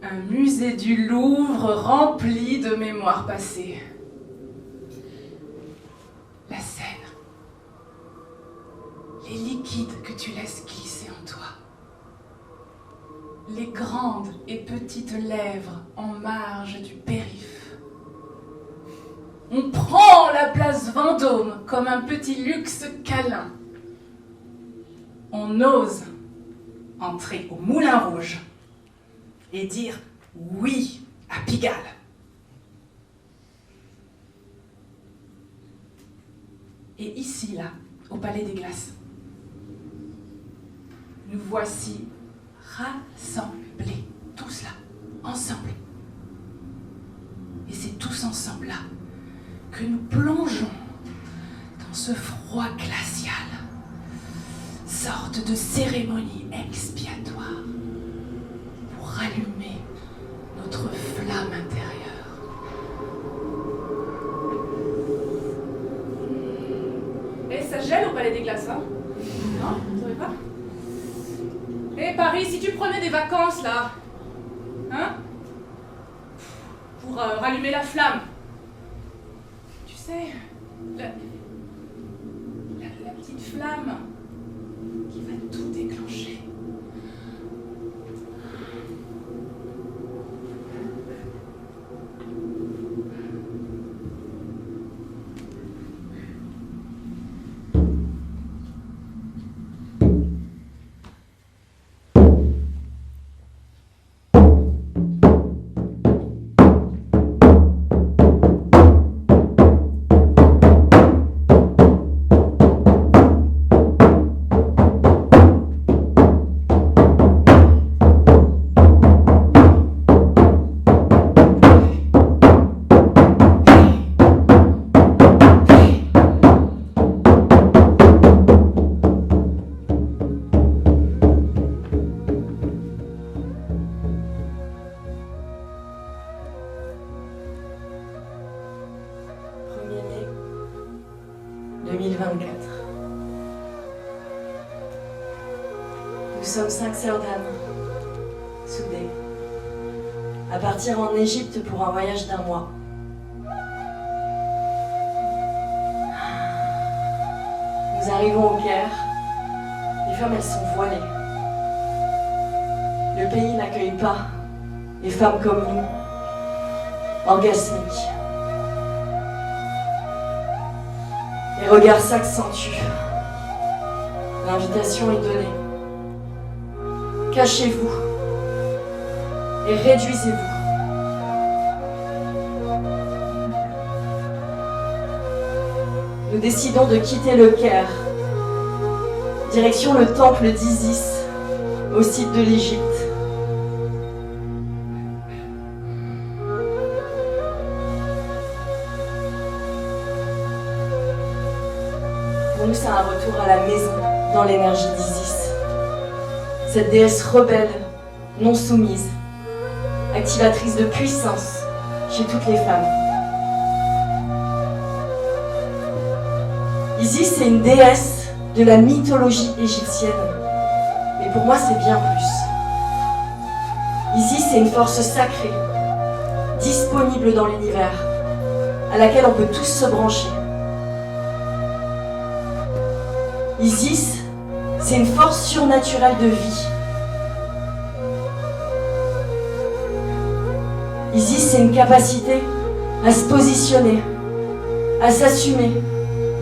Un musée du Louvre rempli de mémoires passées. La Seine. Les liquides que tu laisses glisser en toi. Les grandes et petites lèvres en marge du périph'. On prend la place Vendôme comme un petit luxe câlin. On ose entrer au Moulin Rouge et dire oui à Pigalle. Et ici, là, au Palais des Glaces, nous voici rassemblés, tous là, ensemble. Et c'est tous ensemble là que nous plongeons dans ce froid glacial, sorte de cérémonie expiatoire pour rallumer notre flamme intérieure. Et ça gèle au Palais des Glaces, hein? Non, vous savez pas? Eh Paris, si tu prenais des vacances là, hein? Pour rallumer la flamme. Tu sais, la petite flamme qui va tout déclencher. Nous sommes 5 sœurs d'âme, soudées, à partir en Égypte pour un voyage d'1 mois. Nous arrivons au Caire. Les femmes, elles sont voilées. Le pays n'accueille pas les femmes comme nous, orgasmiques. Les regards s'accentuent. L'invitation est donnée. Cachez-vous et réduisez-vous. Nous décidons de quitter le Caire, direction le temple d'Isis, au site de l'Égypte. Pour nous, c'est un retour à la maison, dans l'énergie d'Isis. Cette déesse rebelle, non soumise, activatrice de puissance chez toutes les femmes. Isis est une déesse de la mythologie égyptienne, mais pour moi c'est bien plus. Isis est une force sacrée, disponible dans l'univers, à laquelle on peut tous se brancher. Isis, c'est une force surnaturelle de vie. Isis, c'est une capacité à se positionner, à s'assumer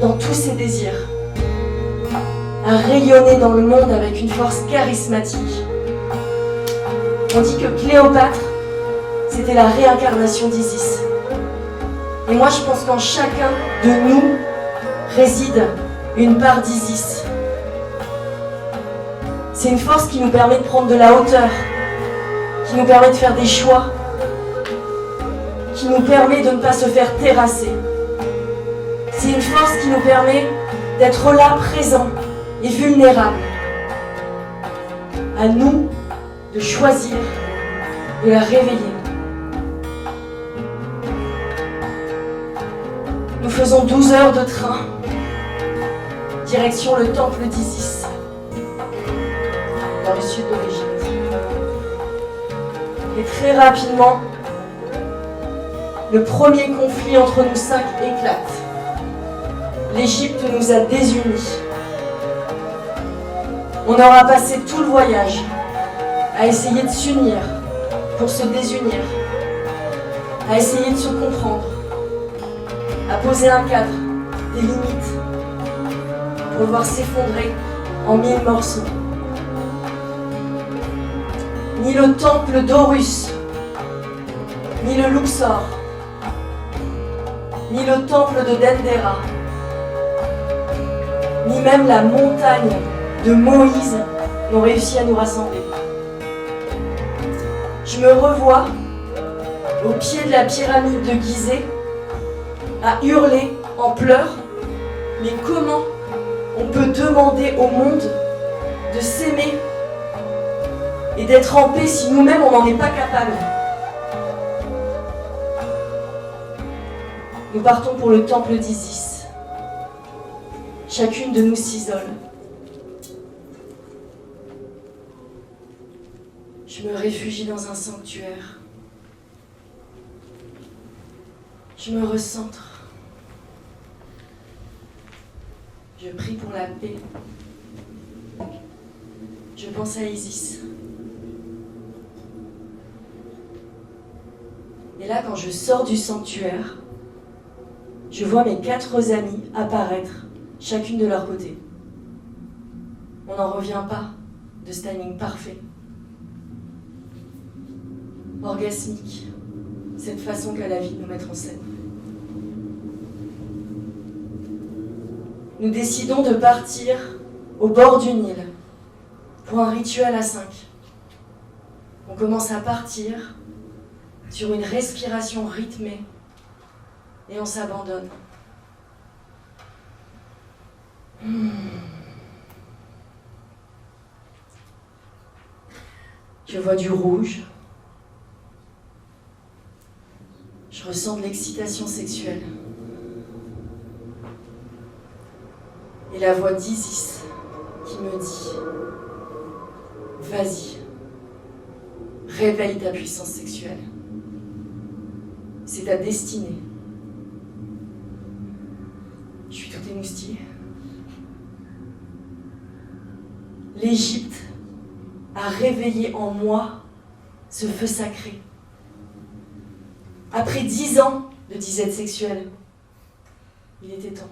dans tous ses désirs, à rayonner dans le monde avec une force charismatique. On dit que Cléopâtre, c'était la réincarnation d'Isis. Et moi, je pense qu'en chacun de nous réside une part d'Isis. C'est une force qui nous permet de prendre de la hauteur, qui nous permet de faire des choix, qui nous permet de ne pas se faire terrasser. C'est une force qui nous permet d'être là, présent et vulnérable. À nous de choisir de la réveiller. Nous faisons 12 heures de train, direction le temple d'Isis, dans le sud de l'Égypte. Et très rapidement, le premier conflit entre nous 5 éclate. L'Égypte nous a désunis. On aura passé tout le voyage à essayer de s'unir pour se désunir, à essayer de se comprendre, à poser un cadre, des limites, pour le voir s'effondrer en 1000 morceaux. Ni le temple d'Horus, ni le Luxor, ni le temple de Dendera, ni même la montagne de Moïse n'ont réussi à nous rassembler. Je me revois au pied de la pyramide de Gizeh à hurler en pleurs, mais comment on peut demander au monde de s'aimer et d'être en paix si nous-mêmes on n'en est pas capable? Nous partons pour le temple d'Isis. Chacune de nous s'isole. Je me réfugie dans un sanctuaire. Je me recentre. Je prie pour la paix. Je pense à Isis. Et là, quand je sors du sanctuaire, je vois mes 4 amies apparaître, chacune de leur côté. On n'en revient pas de ce timing parfait. Orgasmique, cette façon qu'a la vie de nous mettre en scène. Nous décidons de partir au bord du Nil pour un rituel à 5. On commence à partir sur une respiration rythmée et on s'abandonne. Je vois du rouge. Je ressens de l'excitation sexuelle. Et la voix d'Isis qui me dit « Vas-y, réveille ta puissance sexuelle. C'est ta destinée. » Je suis tout émoustillée. L'Égypte a réveillé en moi ce feu sacré. Après 10 ans de disette sexuelle, il était temps.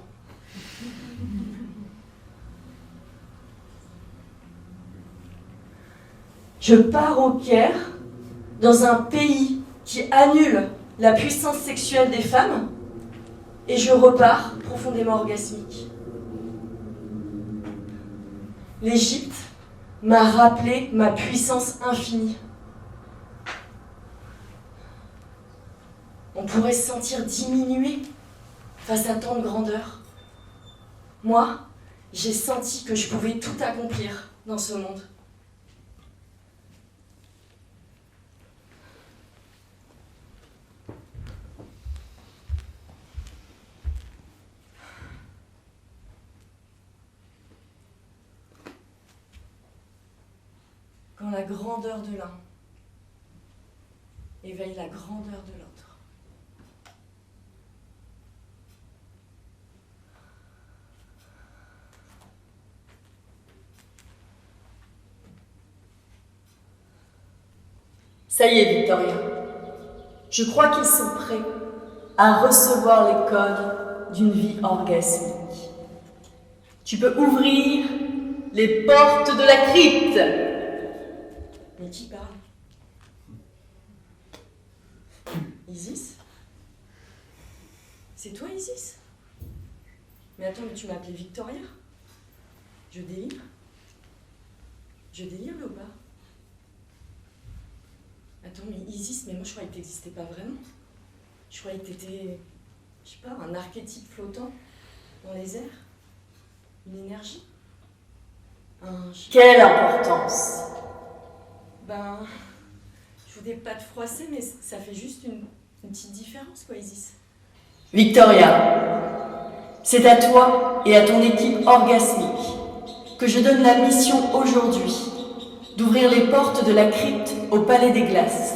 Je pars au Caire, dans un pays qui annule la puissance sexuelle des femmes, et je repars profondément orgasmique. L'Égypte m'a rappelé ma puissance infinie. On pourrait se sentir diminué face à tant de grandeur. Moi, j'ai senti que je pouvais tout accomplir dans ce monde. Quand la grandeur de l'un éveille la grandeur de l'autre. Ça y est, Victoria. Je crois qu'ils sont prêts à recevoir les codes d'une vie orgasmique. Tu peux ouvrir les portes de la crypte. Mais qui parle? Isis? C'est toi, Isis? Mais attends, mais tu m'as appelée Victoria? Je délire? Je délire là ou pas? Attends, mais Isis, mais moi je croyais que t'existais pas vraiment. Je croyais que t'étais, je sais pas, un archétype flottant dans les airs. Une énergie. Quelle importance! Ben, je voulais pas te froisser, mais ça fait juste une petite différence, quoi, Isis. Victoria, c'est à toi et à ton équipe orgasmique que je donne la mission aujourd'hui d'ouvrir les portes de la crypte au Palais des Glaces.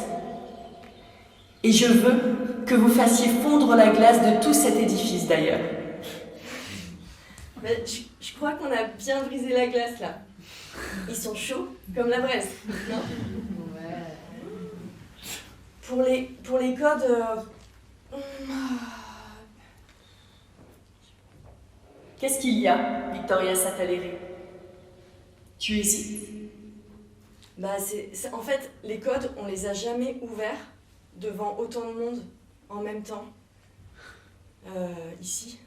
Et je veux que vous fassiez fondre la glace de tout cet édifice d'ailleurs. Mais je crois qu'on a bien brisé la glace là. Ils sont chauds comme la braise, non? Ouais. Pour les codes... Qu'est-ce qu'il y a, Victoria Satalleri? Tu hésites? Bah en fait, les codes, on les a jamais ouverts devant autant de monde en même temps. Ici.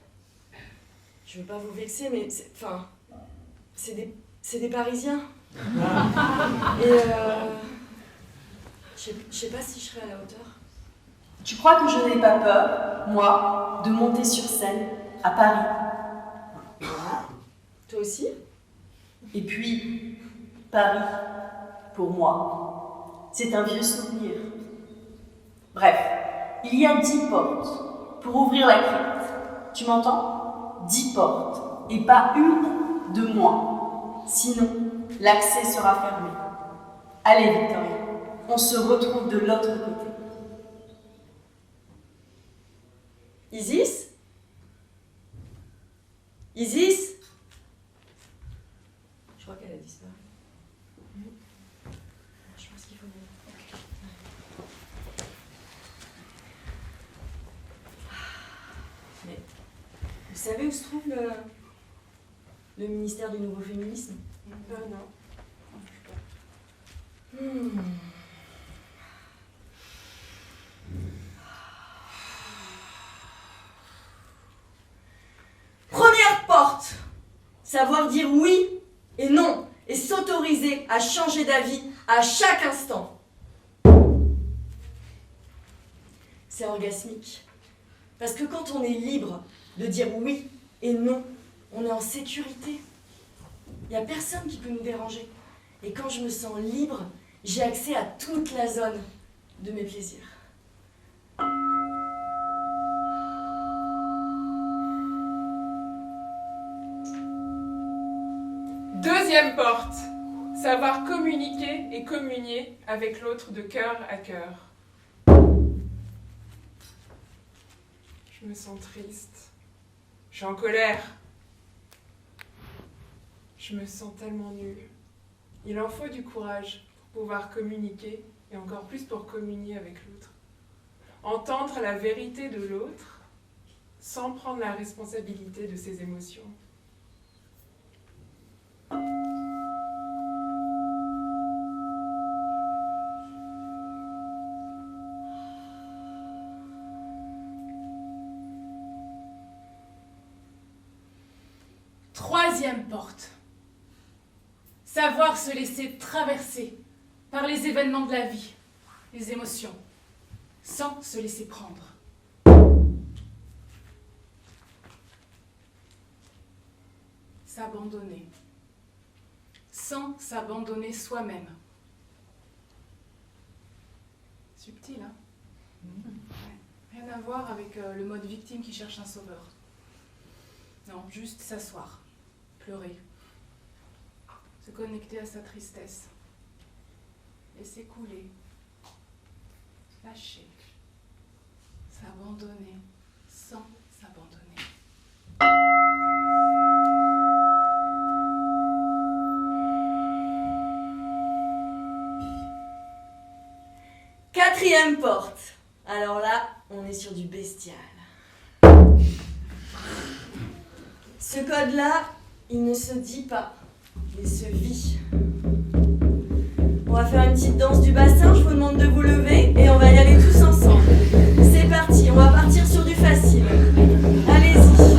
Je veux pas vous vexer, mais c'est des Parisiens. Et je sais pas si je serai à la hauteur. Tu crois que je n'ai pas peur, moi, de monter sur scène à Paris? Toi aussi? Et puis, Paris, pour moi, c'est un vieux souvenir. Bref, il y a 10 portes pour ouvrir la crypte. Tu m'entends? 10 portes, et pas une de moins. Sinon, l'accès sera fermé. Allez, Victoria, on se retrouve de l'autre côté. Isis? Isis? Je crois qu'elle a disparu. Je pense qu'il faut... Mais vous savez où se trouve le ministère du Nouveau Féminisme? Non. Première porte! Savoir dire oui et non, et s'autoriser à changer d'avis à chaque instant. C'est orgasmique. Parce que quand on est libre de dire oui et non, on est en sécurité. Il n'y a personne qui peut nous déranger. Et quand je me sens libre, j'ai accès à toute la zone de mes plaisirs. Deuxième porte. Savoir communiquer et communier avec l'autre de cœur à cœur. Je me sens triste. Je suis en colère. Je me sens tellement nulle. Il en faut du courage pour pouvoir communiquer et encore plus pour communier avec l'autre. Entendre la vérité de l'autre sans prendre la responsabilité de ses émotions. Troisième porte. Savoir se laisser traverser par les événements de la vie, les émotions, sans se laisser prendre. S'abandonner, sans s'abandonner soi-même. Subtil, hein? Ouais. Rien à voir avec le mode victime qui cherche un sauveur. Non, juste s'asseoir, pleurer, se connecter à sa tristesse, laisser couler, lâcher, s'abandonner sans s'abandonner. 4e porte. Alors là, on est sur du bestial. Ce code-là, il ne se dit pas, il se vit. On va faire une petite danse du bassin, je vous demande de vous lever et on va y aller tous ensemble. C'est parti, on va partir sur du facile. Allez-y.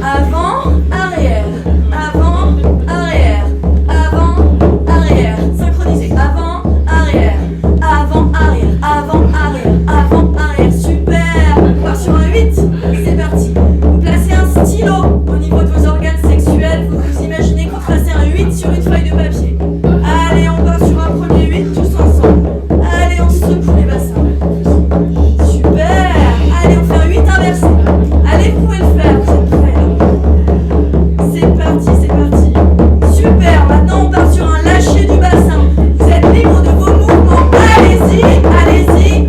Avant, arrière. Avant, arrière. Avant, arrière. Synchronisé. Avant, arrière. Avant, arrière. Avant, arrière. Avant, arrière. Super. On part sur un 8. C'est parti. Vous placez un stylo au niveau de vos organes sexuels. Vous vous imaginez que vous tracez un 8 sur une feuille de papier. Allez, on part sur un premier 8 tous ensemble. Allez, on secoue les bassins. Super. Allez, on fait un 8 inversé. Allez, vous pouvez le faire. Vous êtes prêts là? C'est parti, c'est parti. Super. Maintenant, on part sur un lâcher du bassin. Vous êtes libre de vos mouvements. Allez-y, allez-y.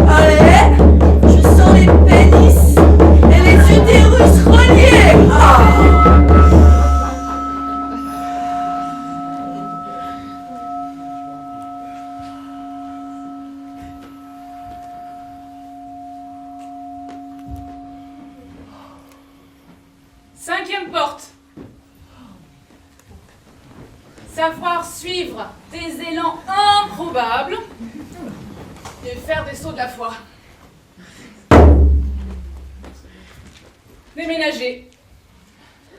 Allez. Je sens les pénis et les utérus reliés. Ah. Cinquième porte. Savoir suivre des élans improbables et faire des sauts de la foi. Déménager.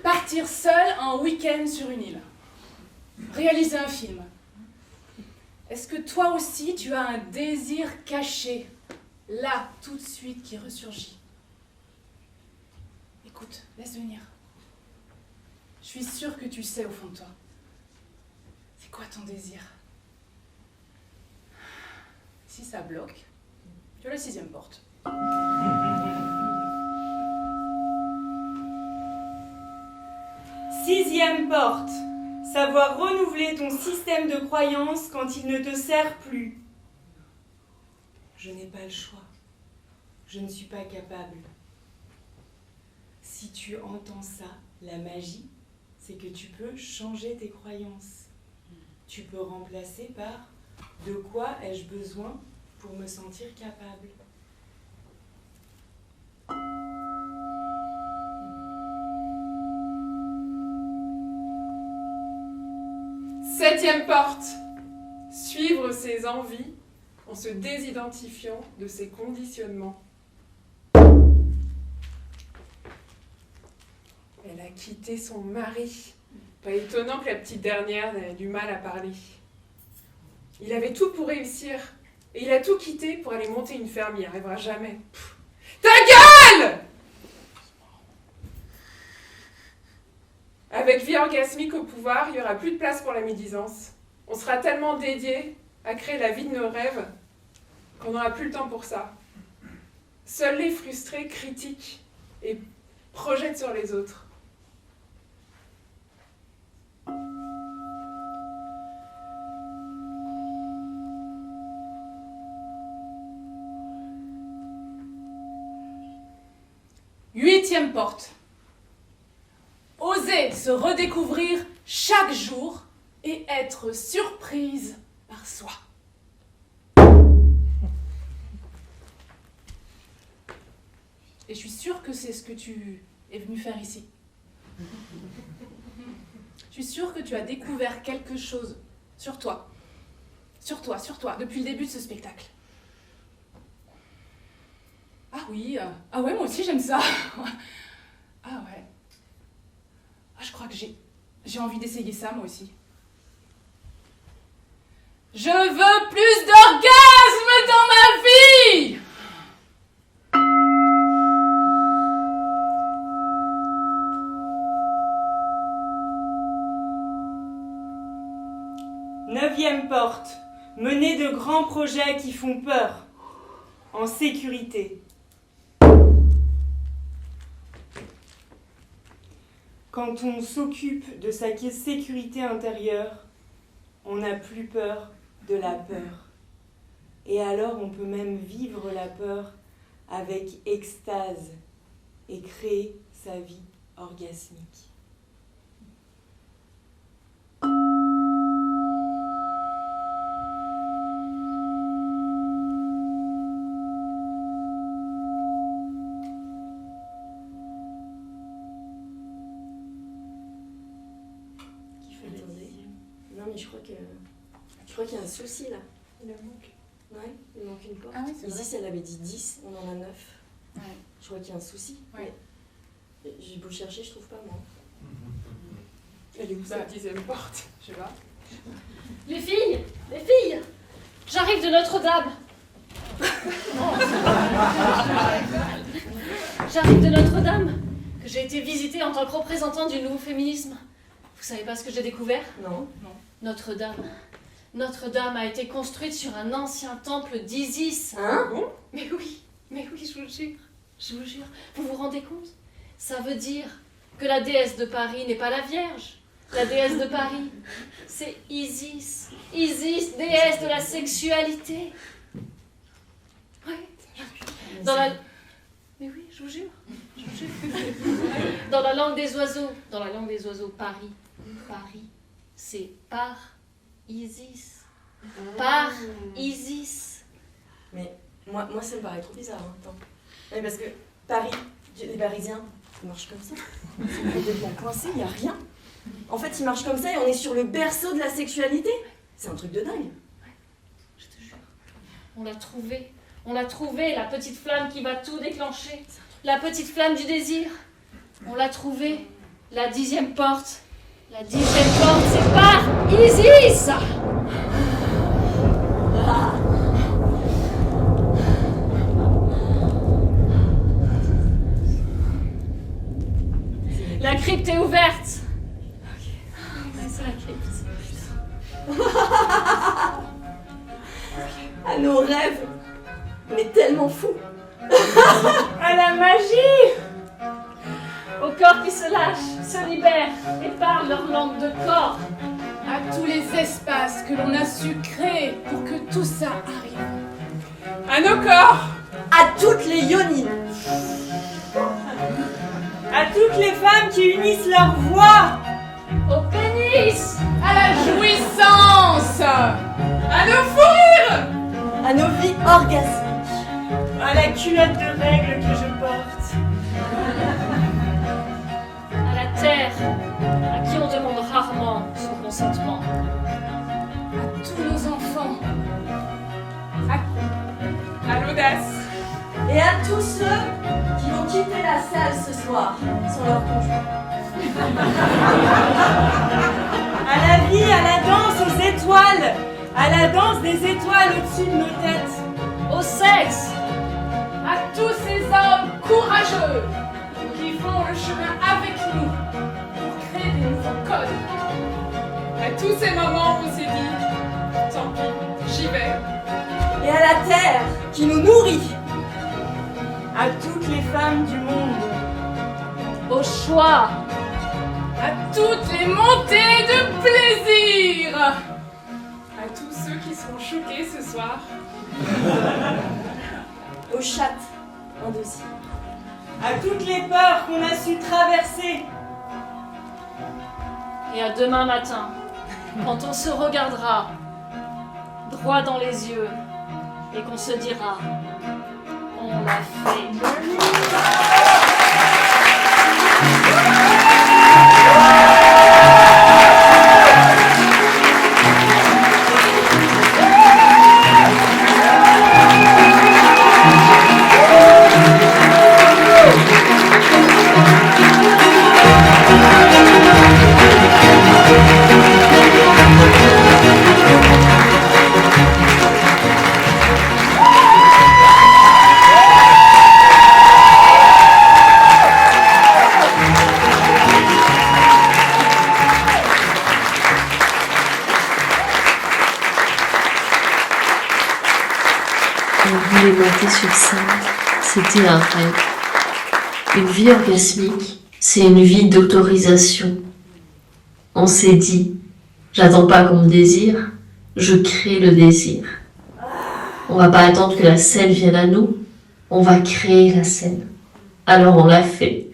Partir seul un week-end sur une île. Réaliser un film. Est-ce que toi aussi tu as un désir caché, là, tout de suite, qui ressurgit? Écoute, laisse venir. Je suis sûre que tu sais au fond de toi. C'est quoi ton désir? Si ça bloque, tu as la 6e porte. Sixième porte. Savoir renouveler ton système de croyances quand il ne te sert plus. Je n'ai pas le choix. Je ne suis pas capable. Si tu entends ça, la magie, c'est que tu peux changer tes croyances. Tu peux remplacer par « De quoi ai-je besoin pour me sentir capable ?» Septième porte. Suivre ses envies en se désidentifiant de ses conditionnements. Elle a quitté son mari. Pas étonnant que la petite dernière ait du mal à parler. Il avait tout pour réussir. Et il a tout quitté pour aller monter une ferme. Il n'y arrivera jamais. Pff. Ta gueule! Avec vie orgasmique au pouvoir, il n'y aura plus de place pour la médisance. On sera tellement dédié à créer la vie de nos rêves qu'on n'aura plus le temps pour ça. Seuls les frustrés critiquent et projettent sur les autres. Huitième porte. Oser se redécouvrir chaque jour et être surprise par soi. Et je suis sûre que c'est ce que tu es venu faire ici. Je suis sûre que tu as découvert quelque chose sur toi. Sur toi, depuis le début de ce spectacle. Ah oui, ah ouais, moi aussi j'aime ça. Ah ouais. Ah, je crois que j'ai envie d'essayer ça, moi aussi. Je veux plus d'orgasme dans ma vie! Neuvième porte. Mener de grands projets qui font peur. En sécurité. Quand on s'occupe de sa sécurité intérieure, on n'a plus peur de la peur. Et alors on peut même vivre la peur avec extase et créer sa vie orgasmique. je crois qu'il y a un souci là. Il en manque. Ouais, il manque une porte. Ah oui, c'est vrai. Isis, elle avait dit 10, on en a 9. Ouais. Je crois qu'il y a un souci. Ouais. Mais j'ai beau chercher, je trouve pas moi. Elle est où sa 10e porte? Je sais pas. Les filles! J'arrive de Notre-Dame! J'arrive de Notre-Dame, que j'ai été visiter en tant que représentante du nouveau féminisme. Vous savez pas ce que j'ai découvert? Non. Notre-Dame. Notre-Dame a été construite sur un ancien temple d'Isis. Hein? Mais oui, je vous jure. Vous vous rendez compte? Ça veut dire que la déesse de Paris n'est pas la Vierge. La déesse de Paris, c'est Isis. Isis, déesse de la sexualité. Ouais. Dans la... Mais oui, je vous jure. Dans la langue des oiseaux, Paris, c'est par Isis. Par Isis. Mais moi, ça me paraît trop bizarre. Hein. Attends. Mais parce que Paris, les Parisiens, ils marchent comme ça. Ils sont complètement coincés, il n'y a rien. En fait, ils marchent comme ça et on est sur le berceau de la sexualité. C'est un truc de dingue. Je te jure. On l'a trouvée, la petite flamme qui va tout déclencher. La petite flamme du désir. On l'a trouvée, la 10e porte. La 10e porte, c'est par Isis. La crypte est ouverte. C'est la crypte. À nos rêves. On est tellement fous. À la magie! Aux corps qui se lâchent, se libèrent et parlent leur langue de corps. À tous les espaces que l'on a su créer pour que tout ça arrive. À nos corps! À toutes les yonis. À toutes les femmes qui unissent leur voix! Au pénis, À la jouissance! À nos fous rires! À nos vies orgasmiques. À la culotte de règles que je porte! à la terre, à qui on demande rarement son consentement. À tous nos enfants! À l'audace! Et à tous ceux qui vont quitter la salle ce soir sans leur conjoint. À la vie, à la danse, aux étoiles! À la danse des étoiles au-dessus de nos têtes! Au sexe, À tous ces hommes courageux qui font le chemin avec nous pour créer des nouveaux codes. À tous ces moments où on s'est dit, tant pis, j'y vais. Et à la terre qui nous nourrit. À toutes les femmes du monde! au choix, À toutes les montées de plaisir! À tous ceux qui seront choqués ce soir. Aux chattes indociles. À toutes les peurs qu'on a su traverser! et à demain matin, quand on se regardera droit dans les yeux et qu'on se dira « On l'a fait ». On voulait monter sur scène, c'était un rêve. Une vie orgasmique, c'est une vie d'autorisation. On s'est dit, j'attends pas qu'on me désire, je crée le désir. On va pas attendre que la scène vienne à nous, on va créer la scène. Alors on l'a fait.